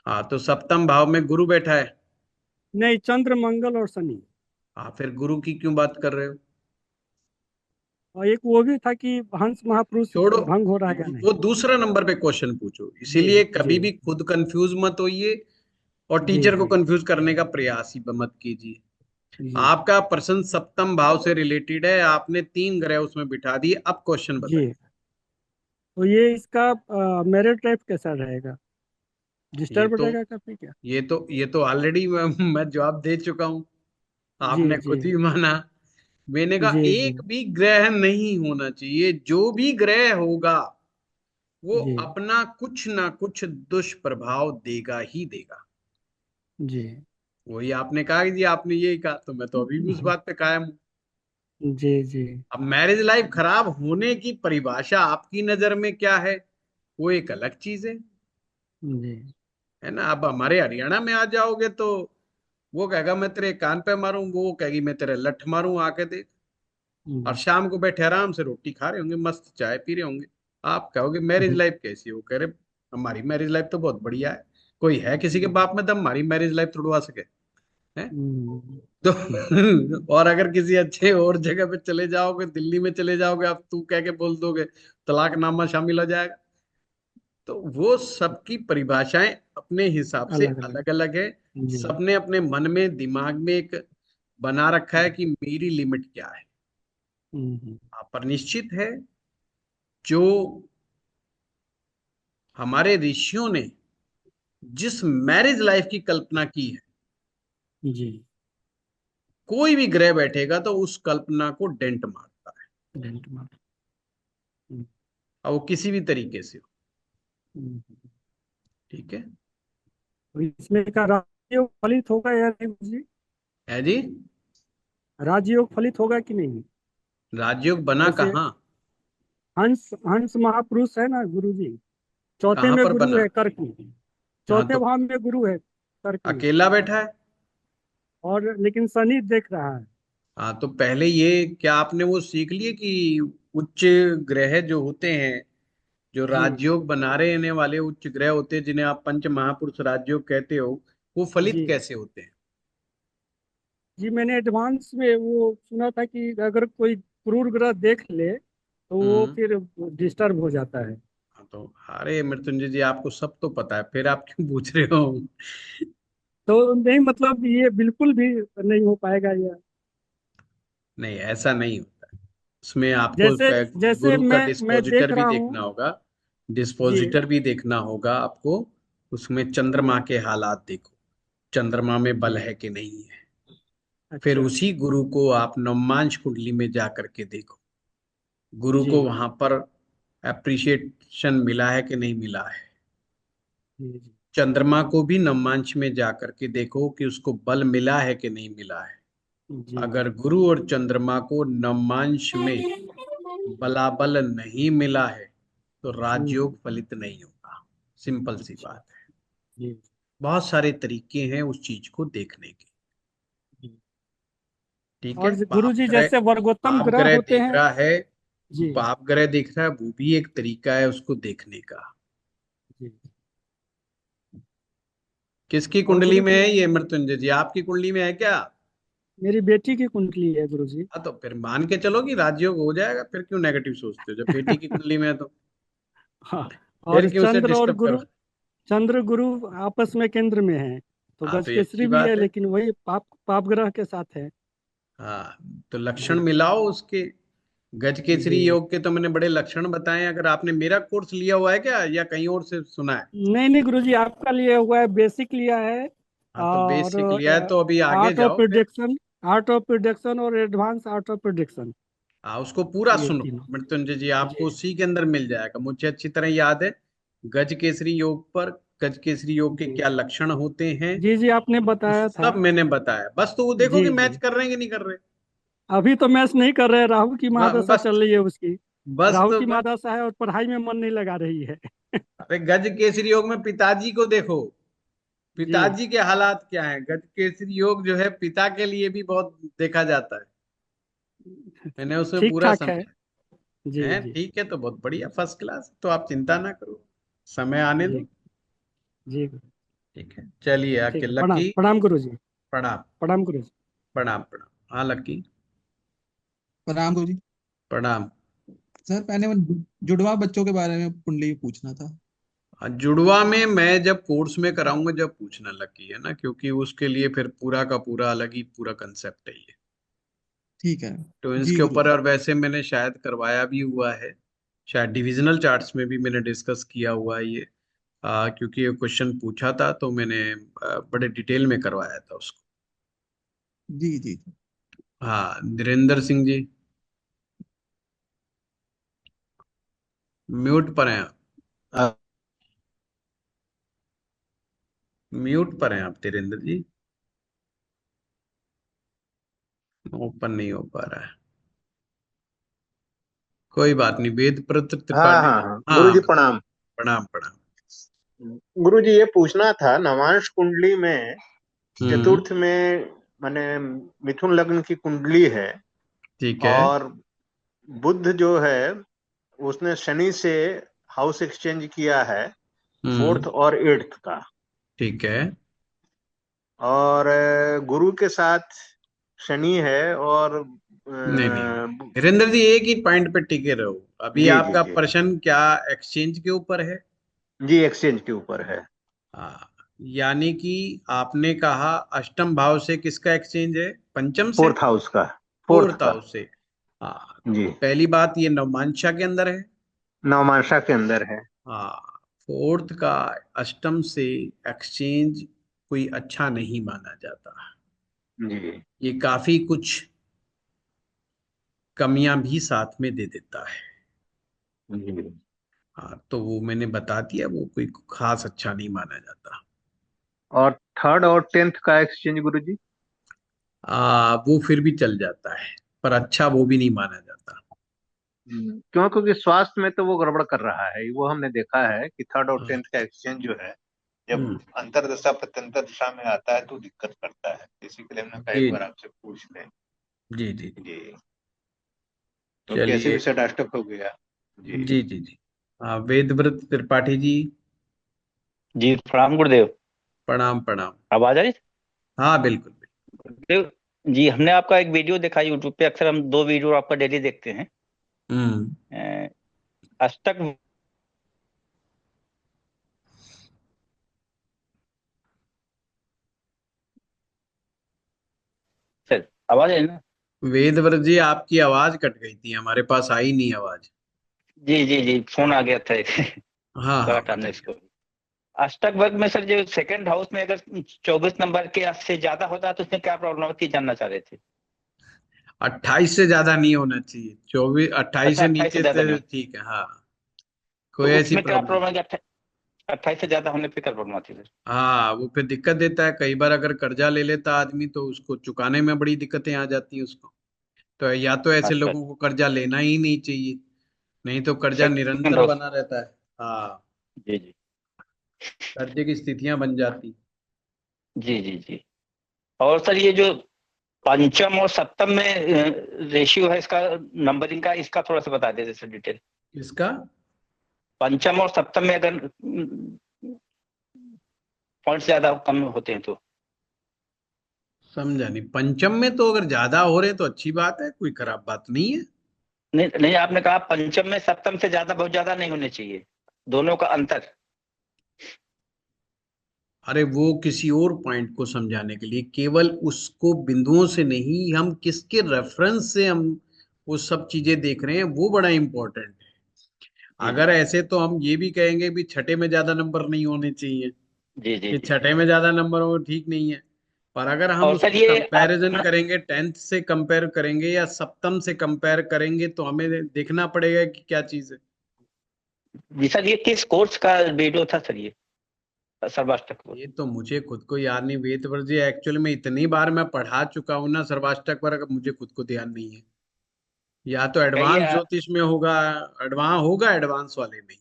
हाँ तो सप्तम भाव में गुरु बैठा है। नहीं, चंद्र मंगल और शनि। हाँ फिर गुरु की क्यों बात कर रहे हो? और एक वो भी था कि हंस महापुरुष छोड़ो, भंग हो रहा है या नहीं। वो दूसरा नंबर पे क्वेश्चन पूछो, जी इसीलिए जी कभी भी खुद कंफ्यूज मत होइए और जी टीचर को जी कंफ्यूज करने का प्रयास ही मत कीजिए। जी आपका प्रश्न सप्तम भाव से रिलेटेड है, आपने 3 ग्रह उसमें बिठा दिए, अब क्वेश्चन बताइए। जी। तो ये इसका मेरिट टाइप कैसा रहेगा? ये डिस्टर्ब तो रहेगा काफी क्या? ये तो ऑलरेडी मैं जवाब दे चुका हूं। जी आपने जी खुद ही माना। मैंने कहा जी जी एक भी ग्रह नहीं होना चाहिए, जो भी ग्रह होगा वो जी अपना कुछ ना कुछ दुष्प्रभाव देगा ही देगा। जी वही आपने कहा कि जी आपने यही कहा, तो मैं तो अभी भी उस बात पे कायम हूं। जी जी अब मैरिज लाइफ खराब होने की परिभाषा आपकी नजर में क्या है वो एक अलग चीज जी है ना? अब हमारे हरियाणा में आ जाओगे तो वो कहेगा मैं तेरे कान पे मारूं, वो कहेगी मैं तेरे लठ मारूं, आके देख। और जी शाम को बैठे आराम से रोटी खा रहे होंगे, मस्त चाय पी रहे होंगे। आप कहोगे मैरिज लाइफ कैसी है? वो कह रहे हमारी मैरिज लाइफ तो बहुत बढ़िया है। कोई है किसी के बाप में दम हमारी मैरिज लाइफ तोड़वा सके? हैं? तो और अगर किसी अच्छे और जगह पे चले जाओगे, दिल्ली में चले जाओगे, आप तू कह के बोल दोगे, तलाकनामा शामिल हो जाएगा। तो वो सबकी परिभाषाएं अपने हिसाब से अलग अलग। अलग अलग है। जी। सबने अपने मन में दिमाग में एक बना रखा है कि मेरी लिमिट क्या है। हम्म। हाँ, पर निश्चित है जो हमारे ऋषियों ने जिस मैरिज लाइफ की कल्पना की है, जी। कोई भी ग्रह बैठेगा तो उस कल्पना को डेंट मारता है। डेंट मार। हम्म, और वो किसी भी तरीके से हो। हम्म। ठीक है। तो इसमें का राजयोग फलित होगा या नहीं जी? है जी। राजयोग फलित होगा कि नहीं? राजयोग बना जैसे कहाँ? हंस हंस महापुरुष है ना गुरु जी, चौथे कहाँ में पर गुरु बना? है कर्क में, हाँ चौथे तो भाव में गुरु है कर्क में, अकेला बैठा है। और लेकिन शनि देख रहा है। हाँ तो पहले ये क्या आपने वो सीख लिए कि उच्च ग्रह जो होते हैं, जो जी राजयोग बना रहने वाले उच्च ग्रह होते हैं, जिन्हें आप पंच महापुरुष राजयोग कहते हो, वो फलित जी कैसे होते हैं? जी, मैंने एडवांस में वो सुना था कि अगर कोई क्रूर ग्रह देख ले तो वो हम्म। फिर डिस्टर्ब हो जाता है। हाँ तो अरे मृत्युंजय जी, आपको सब तो पता है, फिर आप क्यों पूछ रहे हो? तो नहीं, मतलब ये बिल्कुल भी नहीं हो पाएगा ये। नहीं, ऐसा नहीं होता है। उसमें आपको जैसे जैसे गुरु का मैं डिस्पोजिटर देख भी रहा देखना हूँ। होगा। जी। डिस्पोजिटर भी देखना होगा आपको। उसमें चंद्रमा के हालात देखो, चंद्रमा में बल जी। है कि नहीं है। फिर अच्छा। उसी गुरु को आप नवमांश कुंडली में जा करके देखो, गुरु जी को वहां पर एप्रिशिएशन मिला है कि नहीं मिला है। जी जी चंद्रमा को भी नवमांश में जा करके देखो कि उसको बल मिला है कि नहीं मिला है। जी जी। अगर गुरु और चंद्रमा को नवमांश में बलाबल नहीं मिला है तो हम्म, राजयोग फलित नहीं होगा। सिंपल सी अच्छा। बात है। जी बहुत सारे तरीके हैं उस चीज को देखने के। जी। ठीक है। और गुरु जी जैसे वर्गोत्तम पाप ग्रह ग्रह होते दिख हैं। रहा है, जी पाप ग्रह दिख रहा है, वो भी एक तरीका है उसको देखने का। जी। किसकी और कुंडली गुरु में जी, है ये मृत्युंजय जी? आपकी कुंडली में है क्या? मेरी बेटी की कुंडली है गुरु जी। हाँ तो फिर मान के चलो कि राजयोग हो जाएगा। फिर क्यों नेगेटिव सोचते हो? जब बेटी की कुंडली में है तो हाँ। फिर और क्यों उसे चंद्र और डिस्टर्ब करो? गुरु, चंद्र गुरु आपस में केंद्र में है, तो हाँ तो ये गजकेसरी अच्छी भी है बात है। लेकिन वही पाप पाप ग्रह के साथ है। हाँ तो लक्षण जी मिलाओ उसके। गज केसरी जी। योग के तो मैंने बड़े लक्षण बताए हैं। अगर आपने मेरा कोर्स लिया हुआ है क्या, या कहीं और से सुना है? नहीं नहीं गुरु जी, आपका लिया हुआ है, बेसिक लिया है। हाँ तो और बेसिक लिया है तो अभी आगे आर्ट ऑफ जाओ फिर। प्रिडिक्शन, आर्ट ऑफ प्रिडिक्शन और एडवांस आर्ट ऑफ प्रिडिक्शन, हाँ उसको पूरा ये सुनो तीनों। मृत्युंजय जी, आपको जी उसी के अंदर मिल जाएगा। मुझे अच्छी तरह याद है गज केसरी योग पर, गज केसरी योग के जी क्या लक्षण होते हैं, जी जी, आपने वो बताया था। सब मैंने बताया। बस तो वो देखो जी कि जी। मैच कर रहे हैं कि नहीं कर रहे। अभी तो मैच नहीं कर रहे, राहु की महादशा बस चल रही है उसकी। बस राहु तो की बस। महादशा है और पढ़ाई में मन नहीं लगा रही है। अरे गज केसरी योग में पिताजी को देखो, जी। पिताजी के हालात क्या हैं। गज केसरी योग जो है पिता के लिए भी बहुत देखा जाता है। मैंने उसमें ठीक पूरा ठाक है। समझा जी है। जी ठीक है तो बहुत बढ़िया, फर्स्ट क्लास। तो आप चिंता ना करो, समय आने दो। जी जी। ठीक है, चलिए आके ठीक है, प्रणाम लक्की। प्रणाम गुरु जी। प्रणाम। प्रणाम गुरु जी। प्रणाम प्रणाम। हाँ लक्की। प्रणाम गुरु जी। प्रणाम। सर पहले वो जुड़वा बच्चों के बारे में कुंडली पूछना था। जुड़वा में मैं जब कोर्स में कराऊंगा जब पूछना लकी है ना, क्योंकि उसके लिए फिर पूरा का पूरा अलग ही पूरा कंसेप्ट है ये ठीक है। ट्विंस जी के गुरु ऊपर। जी। और वैसे मैंने शायद करवाया भी हुआ है, शायद डिविजनल चार्ट्स में भी मैंने डिस्कस किया हुआ है ये। क्योंकि ये क्वेश्चन पूछा था तो मैंने बड़े डिटेल में करवाया था उसको। जी जी। हाँ धीरेन्द्र सिंह जी, म्यूट पर हैं आप। म्यूट पर हैं आप धीरेन्द्र जी, ओपन नहीं हो पा रहा है। कोई बात नहीं, वेद प्रत्र हाँ त्रिपाठी। हाँ हाँ गुरु हाँ जी प्रणाम। प्रणाम प्रणाम। गुरु जी ये पूछना था, नवांश कुंडली में हम्म। चतुर्थ में माने मिथुन लग्न की कुंडली है, ठीक है। और बुध जो है उसने शनि से हाउस एक्सचेंज किया है, हम्म। फोर्थ और एट्थ का। ठीक है। और गुरु के साथ शनि है, और नहीं नहीं धीरेन्द्र जी, एक ही पॉइंट पे टिके रहो। अभी जी जी आपका जी प्रश्न क्या एक्सचेंज के ऊपर है? जी, एक्सचेंज के ऊपर है। हाँ, यानी कि आपने कहा अष्टम भाव से किसका एक्सचेंज है? पंचम से? फोर्थ हाउस का। फोर्थ फोर्थ का। हाउस से। हाँ जी। तो पहली बात, ये नवमांशा के अंदर है। नवमांशा के अंदर है। हाँ, फोर्थ का अष्टम से एक्सचेंज कोई अच्छा नहीं माना जाता। जी ये काफी कुछ कमियां भी साथ में दे देता है। जी। हाँ तो वो मैंने बता दिया, वो कोई खास अच्छा नहीं माना जाता। और थर्ड और टेंथ का एक्सचेंज गुरु जी। वो फिर भी चल जाता है, पर अच्छा वो भी नहीं माना जाता। क्यों? क्योंकि स्वास्थ्य में तो वो गड़बड़ कर रहा है, वो हमने देखा है कि थर्ड और हाँ। 10th का एक्सचेंज जो है, जब हम्म। अंतरदशा प्रत्यंतर दिशा में आता है तो दिक्कत करता है। इसी के लिए हमने कहा एक जी बार आपसे पूछ लें। जी जी जी। जी। तो कैसे चलिए। भी सेट अष्टक हो गया। जी। जी जी जी। हाँ, वेदव्रत त्रिपाठी जी। जी प्रणाम गुरुदेव। प्रणाम प्रणाम। आवाज आ रही हाँ बिल्कुल बिल्कुल। गुरुदेव जी? हमने आपका एक वीडियो देखा यूट्यूब पे, अक्सर हम दो वीडियो आपका डेली देखते हैं। हम्म। अ, अष्टक सर, आवाज है ना? वेदव्रत जी, आपकी आवाज कट गई थी, हमारे पास आई नहीं आवाज। जी जी जी, फोन आ गया था हाँ लगा हाँ, टाइम बताइए। इसको। अष्टक वर्ग में सर, जो सेकंड हाउस में अगर 24 नंबर के से ज्यादा होता है तो उसमें क्या प्रॉब्लम होती है, जानना चाह रहे थे। 28 से ज्यादा नहीं होना चाहिए, 24 28 अच्छा, से 28 से नीचे ज्यादा से नहीं? ठीक है। हाँ, तो कोई ऐसी उसमें क्या प्रॉब्लम प्रॉब्लम नहीं। है कि 28 से ज्यादा होने पे क्या प्रॉब्लम आती है सर? हाँ, वो फिर दिक्कत देता है, कई बार अगर कर्जा ले लेता आदमी तो उसको चुकाने में बड़ी दिक्कतें आ जाती हैं उसको। तो या तो ऐसे अच्छा, लोगों को कर्जा लेना ही नहीं चाहिए, नहीं तो कर्जा सेकंड निरंतर हाउस। बना रहता है। हाँ, जी जी कर्जे की स्थितियां बन जाती। जी जी जी। और सर ये जो पंचम और सप्तम में रेशियो है इसका, नंबरिंग का, इसका थोड़ा सा बता देते सर डिटेल। इसका पंचम और सप्तम में अगर पॉइंट्स ज्यादा कम होते हैं तो? समझा नहीं। पंचम में तो अगर ज्यादा हो रहे तो अच्छी बात है, कोई खराब बात नहीं है। नहीं नहीं, आपने कहा पंचम में सप्तम से ज्यादा, बहुत ज्यादा नहीं होने चाहिए, दोनों का अंतर। अरे वो किसी और पॉइंट को समझाने के लिए, केवल उसको बिंदुओं से नहीं, हम किसके रेफरेंस से हम वो सब चीजें देख रहे हैं, वो बड़ा इंपॉर्टेंट है। जी जी अगर ऐसे तो हम ये भी कहेंगे भी छठे में ज्यादा नंबर नहीं होने चाहिए, जी जी कि जी। छठे में ज्यादा नंबर हो ठीक नहीं है। पर अगर हम और सर उसको ये कंपैरिजन अपना, करेंगे, 10th से कंपेयर करेंगे या सप्तम से कंपेयर करेंगे, तो हमें देखना पड़ेगा कि क्या चीज है। जी सर, ये किस कोर्स का वीडियो था सर ये, सर्वाष्टक कोर्स? ये तो मुझे खुद को याद नहीं, वेदव्रत जी, एक्चुअली में इतनी बार मैं पढ़ा चुका हूं ना सर्वाष्टक पर, अब मुझे खुद को ध्यान नहीं है। या तो कहिए, एडवांस ज्योतिष में होगा, एडवांस वाले में ही।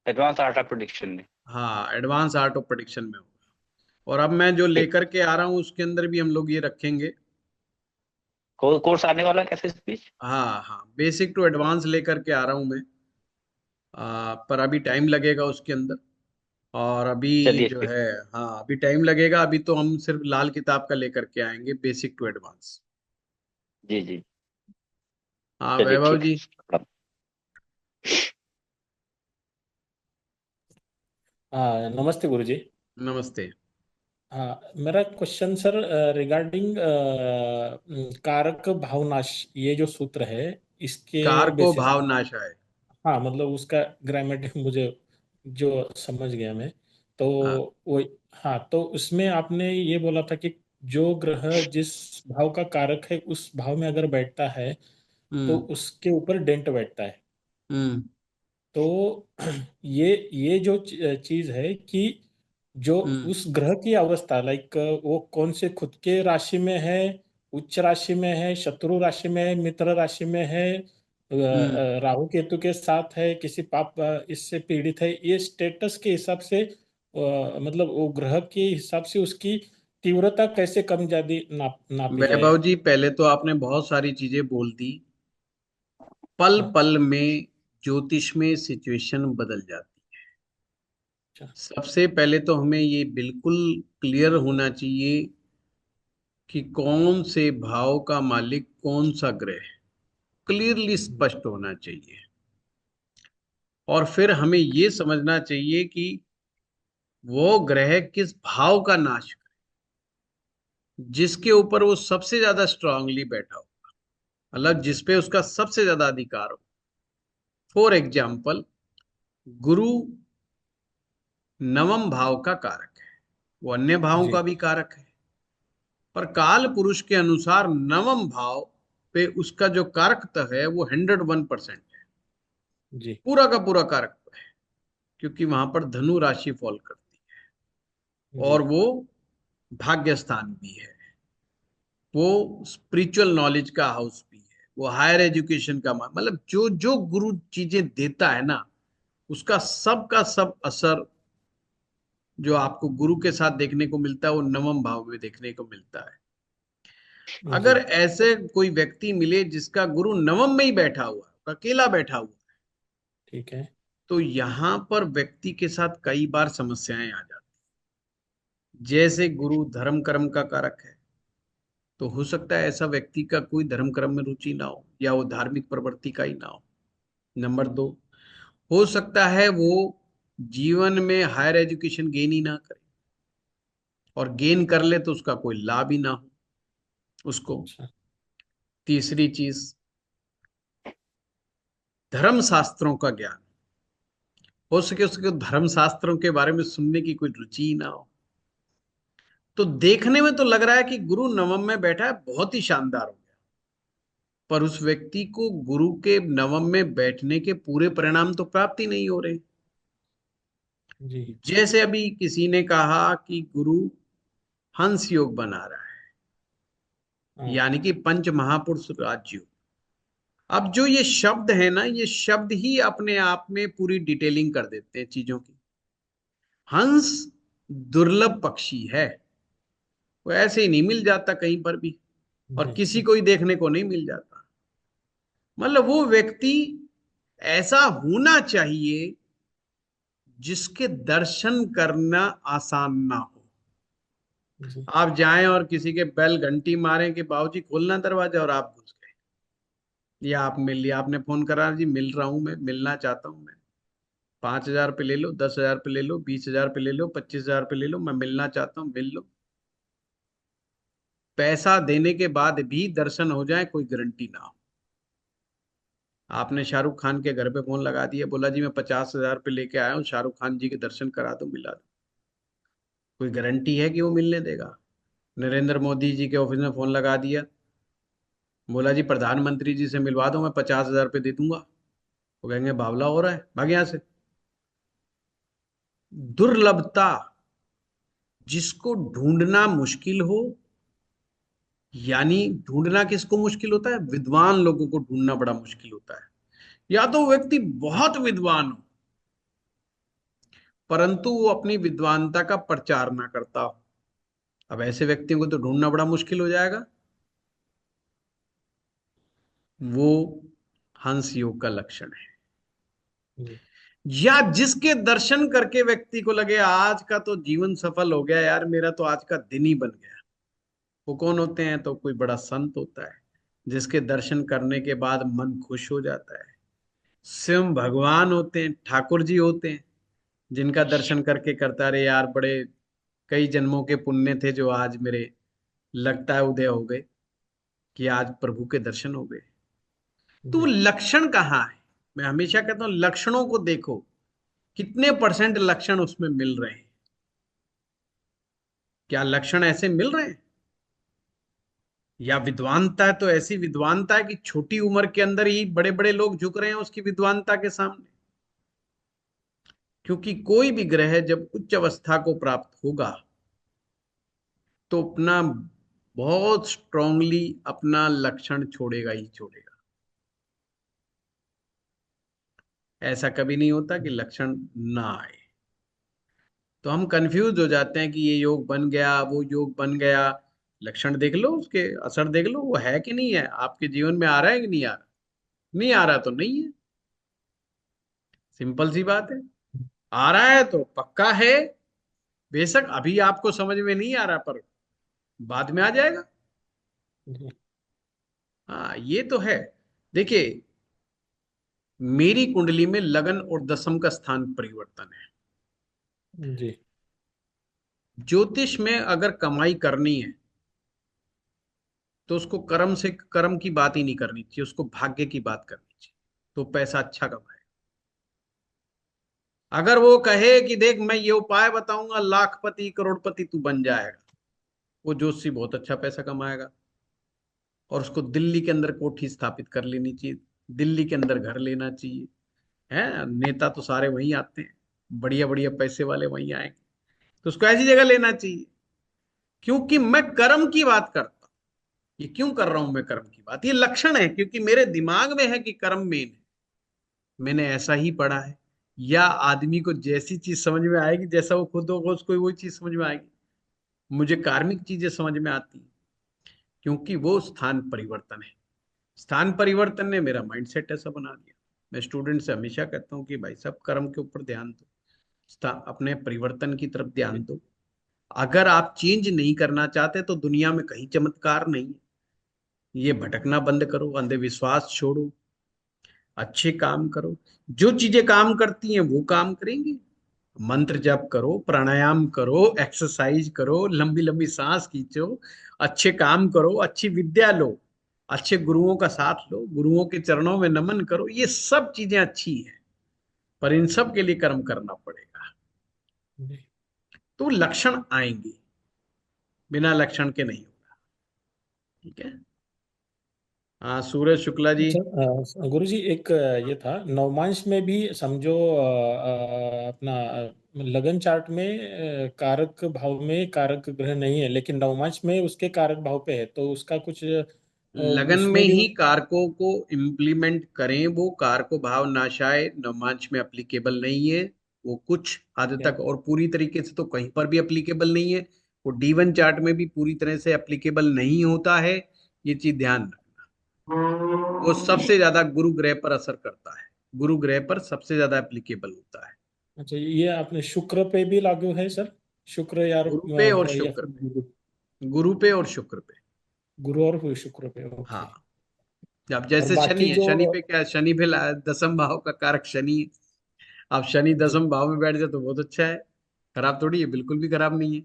एडवांस आर्ट ऑफ प्रोडिक्शन में। हाँ, एडवांस आर्ट ऑफ प्रेडिक्शन में होगा। और अब मैं जो ठीक। लेकर के आ रहा हूँ उसके अंदर भी हम लोग ये रखेंगे। कोर्स आने वाला है कैसे इस बीच? हाँ हाँ, बेसिक टू एडवांस लेकर के आ रहा हूँ मैं। पर अभी टाइम लगेगा उसके अंदर। और अभी चलिए जो ठीक। है, हाँ अभी टाइम लगेगा, अभी तो हम सिर्फ लाल किताब का लेकर के आएंगे, बेसिक टू एडवांस। जी जी। हाँ चलिए वैभव ठीक जी। है। हाँ, नमस्ते गुरुजी। नमस्ते। हाँ, मेरा क्वेश्चन सर रिगार्डिंग कारक भावनाश, ये जो सूत्र है, इसके कार को बेसिस। भाव नाश है। हाँ, मतलब उसका ग्रामेटिक मुझे जो समझ गया मैं, तो हाँ। वो, हाँ, तो उसमें आपने ये बोला था कि जो ग्रह जिस भाव का कारक है उस भाव में अगर बैठता है तो हम्म। उसके ऊपर डेंट बैठता है। हम्म। तो ये जो चीज है कि जो हम्म। उस ग्रह की अवस्था, लाइक वो कौन से खुद के राशि में है, उच्च राशि में है, शत्रु राशि में है, मित्र राशि में है, हम्म। राहु केतु के साथ है, किसी पाप इससे पीड़ित है, ये स्टेटस के हिसाब से मतलब वो ग्रह के हिसाब से उसकी तीव्रता कैसे कम ज्यादा नापी जाए? वैभव जी, पहले तो आपने बहुत सारी चीजें बोल दी। पल हाँ, पल में ज्योतिष में सिचुएशन बदल जाती। अच्छा। सबसे पहले तो हमें ये बिल्कुल क्लियर होना चाहिए कि कौन से भाव का मालिक कौन सा ग्रह है, क्लियरली स्पष्ट होना चाहिए। और फिर हमें ये समझना चाहिए कि वो ग्रह किस भाव का नाश करे, जिसके ऊपर वो सबसे ज्यादा स्ट्रांगली बैठा हो, मतलब जिसपे उसका सबसे ज्यादा अधिकार हो। फॉर एग्जाम्पल, गुरु नवम भाव का कारक है, वो अन्य भावों जी का भी कारक है। पर काल पुरुष के अनुसार नवम भाव पे उसका जो कारकत्व है वो 101% है, जी पूरा का पूरा कारकत्व है। क्योंकि वहां पर धनु राशि फॉल करती है, जी और वो भाग्य स्थान भी है, वो स्पिरिचुअल नॉलेज का हाउस भी है, वो हायर एजुकेशन का मतलब जो जो गुरु चीजें देता है ना, उसका सब का सब असर जो आपको गुरु के साथ देखने को मिलता है वो नवम भाव में देखने को मिलता है। अगर जी ऐसे कोई व्यक्ति मिले जिसका गुरु नवम में ही बैठा हुआ है, अकेला बैठा हुआ है, ठीक है। तो यहां पर व्यक्ति के साथ कई बार समस्याएं आ जाती हैं। जैसे गुरु धर्म कर्म का कारक है, तो हो सकता है ऐसा व्यक्ति का कोई धर्म कर्म में रुचि ना हो, या वो धार्मिक प्रवृत्ति का ही ना हो। नंबर 2, हो सकता है वो जीवन में हायर एजुकेशन गेन ही ना करे, और गेन कर ले तो उसका कोई लाभ ही ना हो उसको। अच्छा। तीसरी चीज, धर्म शास्त्रों का ज्ञान, हो सके उसके धर्म शास्त्रों के बारे में सुनने की कोई रुचि ही ना हो। तो देखने में तो लग रहा है कि गुरु नवम में बैठा है, बहुत ही शानदार हो गया, पर उस व्यक्ति को गुरु के नवम में बैठने के पूरे परिणाम तो प्राप्त ही नहीं हो रहे। जी जैसे अभी किसी ने कहा कि गुरु हंस योग बना रहा है, हाँ यानी कि पंच महापुरुष राजयोग। अब जो ये शब्द है ना, ये शब्द ही अपने आप में पूरी डिटेलिंग कर देते हैं चीजों की। हंस दुर्लभ पक्षी है, वो ऐसे ही नहीं मिल जाता कहीं पर भी, और जी किसी को ही देखने को नहीं मिल जाता। मतलब वो व्यक्ति ऐसा होना चाहिए जिसके दर्शन करना आसान ना हो। जी आप जाएं और किसी के बेल घंटी मारें कि बाबूजी खोलना दरवाजा, और आप घुस गए, या आप मिल लिया, आपने फोन करा, जी मिल रहा हूं, मैं मिलना चाहता हूं, मैं 5,000 पे ले लो, 10,000 पे ले लो, 20,000 पे ले लो, 25,000 पे ले लो, मैं मिलना चाहता हूं, मिल लो। पैसा देने के बाद भी दर्शन हो जाए, कोई गारंटी ना हो। आपने शाहरुख खान के घर पे फोन लगा दिया, बोला जी मैं 50,000 पे लेके आया हूँ, शाहरुख खान जी के दर्शन करा दो, मिला दो, कोई गारंटी है कि वो मिलने देगा? नरेंद्र मोदी जी के ऑफिस में फोन लगा दिया, बोला जी प्रधानमंत्री जी से मिलवा दो, मैं 50,000 पे दे दूंगा, वो कहेंगे बावला हो रहा है, भाग यहाँ से। दुर्लभता, जिसको ढूंढना मुश्किल हो, यानी ढूंढना किसको मुश्किल होता है? विद्वान लोगों को ढूंढना बड़ा मुश्किल होता है। या तो वो व्यक्ति बहुत विद्वान हो, परंतु वो अपनी विद्वानता का प्रचार ना करता हो। अब ऐसे व्यक्तियों को तो ढूंढना बड़ा मुश्किल हो जाएगा। वो हंस योग का लक्षण है। जी या जिसके दर्शन करके व्यक्ति को लगे आज का तो जीवन सफल हो गया यार, मेरा तो आज का दिन ही बन गया। वो कौन होते हैं? तो कोई बड़ा संत होता है, जिसके दर्शन करने के बाद मन खुश हो जाता है। स्वयं भगवान होते हैं, ठाकुर जी होते हैं, जिनका दर्शन करके करता रहे यार, बड़े कई जन्मों के पुण्य थे जो आज मेरे लगता है उदय हो गए, कि आज प्रभु के दर्शन हो गए। तो वो जी लक्षण कहाँ है? मैं हमेशा कहता हूं लक्षणों को देखो, कितने परसेंट लक्षण उसमें मिल रहे हैं। क्या लक्षण ऐसे मिल रहे हैं? या विद्वानता है तो ऐसी विद्वानता है कि छोटी उम्र के अंदर ही बड़े बड़े लोग झुक रहे हैं उसकी विद्वानता के सामने। क्योंकि कोई भी ग्रह जब उच्च अवस्था को प्राप्त होगा तो अपना बहुत स्ट्रांगली अपना लक्षण छोड़ेगा ही छोड़ेगा। ऐसा कभी नहीं होता कि लक्षण ना आए। तो हम कंफ्यूज हो जाते हैं कि ये योग बन गया, वो योग बन गया। लक्षण देख लो, उसके असर देख लो, वो है कि नहीं है, आपके जीवन में आ रहा है कि नहीं आ रहा। नहीं आ रहा तो नहीं है, सिंपल सी बात है। आ रहा है तो पक्का है। बेशक अभी आपको समझ में नहीं आ रहा, पर बाद में आ जाएगा। जी हाँ ये तो है। देखिए, मेरी कुंडली में लगन और दशम का स्थान परिवर्तन है। जी ज्योतिष में अगर कमाई करनी है तो उसको कर्म से, कर्म की बात ही नहीं करनी चाहिए, उसको भाग्य की बात करनी चाहिए, तो पैसा अच्छा कमाए। अगर वो कहे कि देख मैं ये उपाय बताऊंगा, लाखपति करोड़पति तू बन जाएगा, वो ज्योतिषी बहुत अच्छा पैसा कमाएगा। और उसको दिल्ली के अंदर कोठी स्थापित कर लेनी चाहिए, दिल्ली के अंदर घर लेना चाहिए। है, नेता तो सारे वहीं आते हैं, बढ़िया बढ़िया पैसे वाले वहीं आएंगे, तो उसको ऐसी जगह लेना चाहिए। क्योंकि मैं कर्म की बात करता हूं, ये क्यों कर रहा हूं मैं कर्म की बात? ये लक्षण है, क्योंकि मेरे दिमाग में है कि कर्म मेन है, मैंने ऐसा ही पढ़ा है। या आदमी को जैसी चीज समझ में आएगी, जैसा वो खुद होगा उसको वही चीज समझ में आएगी। मुझे कार्मिक चीजें समझ में आती हैं, क्योंकि वो स्थान परिवर्तन है। स्थान परिवर्तन ने मेरा माइंडसेट ऐसा बना दिया। मैं स्टूडेंट से हमेशा कहता हूँ कि भाई साहब कर्म के ऊपर ध्यान दो, अपने परिवर्तन की तरफ ध्यान दो। अगर आप चेंज नहीं करना चाहते तो दुनिया में कहीं चमत्कार नहीं है। ये भटकना बंद करो, अंधविश्वास छोड़ो, अच्छे काम करो। जो चीजें काम करती हैं वो काम करेंगी। मंत्र जप करो, प्राणायाम करो, एक्सरसाइज करो, लंबी लंबी सांस खींचो, अच्छे काम करो, अच्छी विद्या लो, अच्छे गुरुओं का साथ लो, गुरुओं के चरणों में नमन करो। ये सब चीजें अच्छी हैं, पर इन सब के लिए कर्म करना पड़ेगा। तो लक्षण आएंगे, बिना लक्षण के नहीं होगा। ठीक है। हाँ, सूरज शुक्ला जी। अच्छा, गुरु जी एक ये था नवमांश में भी समझो अपना लगन चार्ट में कारक भाव में कारक ग्रह नहीं है, लेकिन नवमांश में उसके कारक भाव पे है, तो उसका कुछ लगन में उसमें भी ही कारकों को इम्प्लीमेंट करें। वो कारको भाव नाशाय नवमांश में अप्लीकेबल नहीं है। वो कुछ हद क्या तक, और पूरी तरीके से तो कहीं पर भी अप्लीकेबल नहीं है। वो D1 चार्ट में भी पूरी तरह से अप्लीकेबल नहीं होता है। ये चीज ध्यान रखना। वो सबसे ज्यादा गुरु ग्रह पर असर करता है, गुरु ग्रह पर सबसे ज्यादा एप्लीकेबल होता है। अच्छा, ये आपने शुक्र पे भी लागू है सर? शुक्र गुरु पे और या शुक्र पे, गुरु पे और शुक्र पे। गुरु और शुक्र पे, ओके। हाँ, अब और जैसे शनि बाकी है, जो शनि पे क्या है? शनि पे दसम भाव का कारक शनि है। अब शनि जी, दसम भाव में बैठ जाए तो बहुत अच्छा है। खराब थोड़ी है, बिल्कुल भी खराब नहीं है।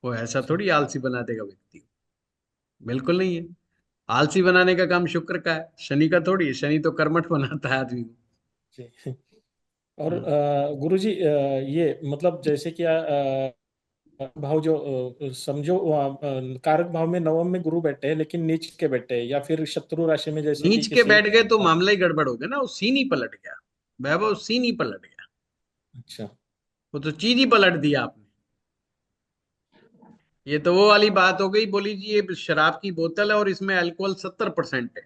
वो ऐसा जी, थोड़ी आलसी बना देगा व्यक्ति को, बिल्कुल नहीं है। आलसी बनाने का काम शुक्र का है, शनि का थोड़ी है। शनि तो कर्मठ बनाता है आदमी को। जी। और हम्म। गुरुजी ये मतलब जैसे कि भाव जो समझो कारक भाव में नवम में गुरु बैठे हैं, लेकिन नीच के बैठे हैं, या फिर शत्रु राशि में जैसे कि नीच के किसी बैठ गए तो मामला ही गड़बड़ हो गया ना। वो सीन ही पलट गया, वैभव सीन ही पलट गया। अच्छा, वो तो चीज ही पलट दिया आपने। ये तो वो वाली बात हो गई, बोली जी ये शराब की बोतल है और इसमें अल्कोहल 70% है।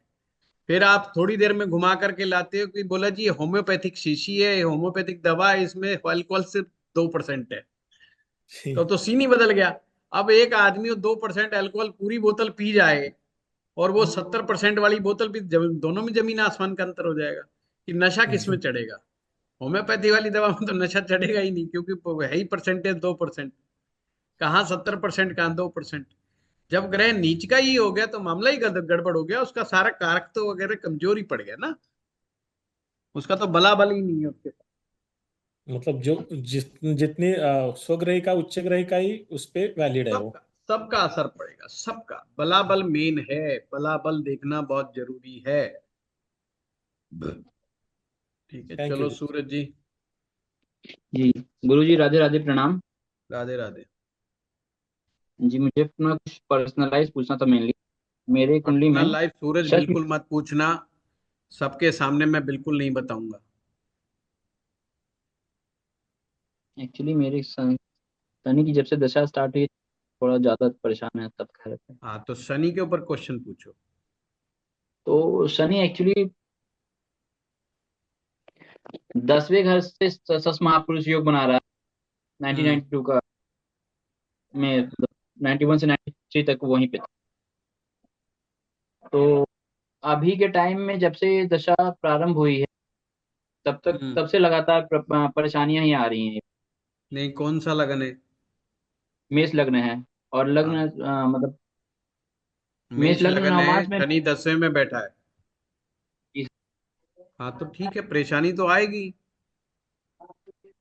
फिर आप थोड़ी देर में घुमा करके लाते हो कि बोला जी ये होम्योपैथिक शीशी है, ये होम्योपैथिक दवा है, इसमें अल्कोहल सिर्फ 2% है। तो सीन ही बदल गया। अब एक आदमी 2% अल्कोहल पूरी बोतल पी जाए और वो 70% वाली बोतल भी, दोनों में जमीन आसमान का अंतर हो जाएगा कि नशा किस में चढ़ेगा। होम्योपैथी वाली दवा में तो नशा चढ़ेगा ही नहीं, क्योंकि वो है ही परसेंटेज 2%। कहाँ 70%, कहाँ 2%। जब ग्रह नीच का ही हो गया तो मामला ही गड़बड़ हो गया। उसका सारा कारक तो वगैरह कमजोर ही पड़ गया ना। उसका तो बला बल ही नहीं है उसके पास। मतलब जो जितनी स्वग्रही का उच्च ग्रही का ही उस पे वैलिड है वो। सबका सबका असर पड़ेगा, सबका। बलाबल मेन है, बलाबल देखना बहुत जरूरी है। ठीक है, थैंक यू चलो गुरु। सूरज जी। जी गुरु जी, राधे राधे, प्रणाम। राधे राधे। जी मुझे अपना कुछ पर्सनलाइज पूछना था मेनली। मेरे कुंडली पर्सनल में लाइफ सूरज सच में बिल्कुल मत पूछना, सबके सामने मैं बिल्कुल नहीं बताऊंगा। एक्चुअली मेरे शनि की जब से दशा स्टार्ट हुई थोड़ा ज्यादा परेशान है, तब कह रहे थे। हाँ, तो शनि के ऊपर क्वेश्चन पूछो। तो शनि एक्चुअली 10वें घर से सस महापुरुष योग बना रहा है हम्म 1992 का, में 91 से 93 तक वहीं पे था। तो अभी के टाइम में जब से दशा प्रारंभ हुई है हम्म तब से लगातार परेशानियां ही आ रही हैं। नहीं, कौन सा लगन है? मेष लग्न है, और लग्न हाँ, मतलब मेष मेष लग्न लगन है, नवमास में। शनि 10वें में बैठा है। हाँ, तो ठीक है, परेशानी तो आएगी।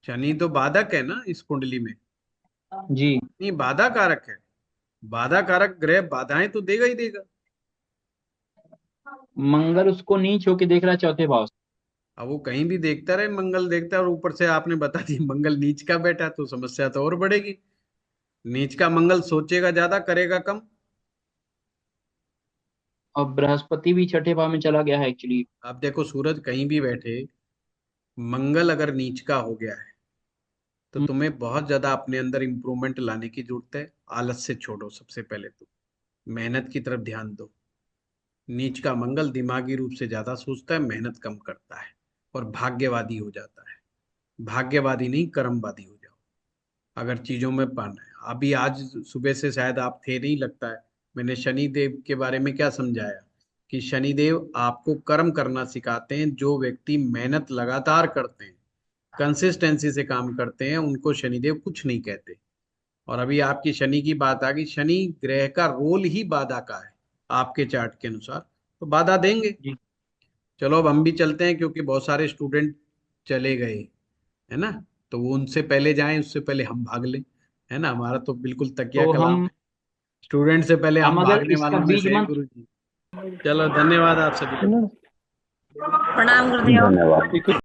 शनि तो बाधक है ना इस कुंडली में। जी, नहीं, बाधा कारक है। बाधा कारक ग्रह बाधाएं तो देगा ही देगा। मंगल उसको नीच होके देख रहा है चौथे भाव से। अब वो कहीं भी देखता रहे, मंगल देखता है, और ऊपर से आपने बता दी मंगल नीच का बैठा, तो समस्या तो और बढ़ेगी। नीच का मंगल सोचेगा ज्यादा, करेगा कम। और बृहस्पति भी छठे भाव में चला गया है एक्चुअली। आप देखो, सूरज कहीं भी बैठे, मंगल अगर नीच का हो गया है तो तुम्हें बहुत ज्यादा अपने अंदर इंप्रूवमेंट लाने की जरूरत है। आलस से छोड़ो सबसे पहले तो। मेहनत की तरफ ध्यान दो। नीच का मंगल दिमागी रूप से ज्यादा सोचता है, मेहनत कम करता है और भाग्यवादी हो जाता है। भाग्यवादी नहीं, कर्मवादी हो जाओ अगर चीजों में पाना है। अभी आज सुबह से शायद आप थे नहीं, लगता है। मैंने शनि देव के बारे में क्या समझाया कि शनि देव आपको कर्म करना सिखाते हैं। जो व्यक्ति मेहनत लगातार करते हैं, कंसिस्टेंसी से काम करते हैं, उनको शनिदेव कुछ नहीं कहते। और अभी आपकी शनि की बात आ गई। शनि ग्रह का रोल ही बाधा का है आपके चार्ट के अनुसार, तो बाधा देंगे। जी। चलो अब हम भी चलते हैं, क्योंकि बहुत सारे स्टूडेंट चले गए, है ना। तो वो उनसे पहले जाएं, उससे पहले हम भाग लें, है ना। हमारा तो बिल्कुल तकिया तो कलाम है। स्टूडेंट से पहले हम अगर भागने इसका वालों में बीज से हैं, मंत्र गुरु जी। चलो धन्यवाद आप सभी का। प्रणाम गुरुदेव। धन्यवाद।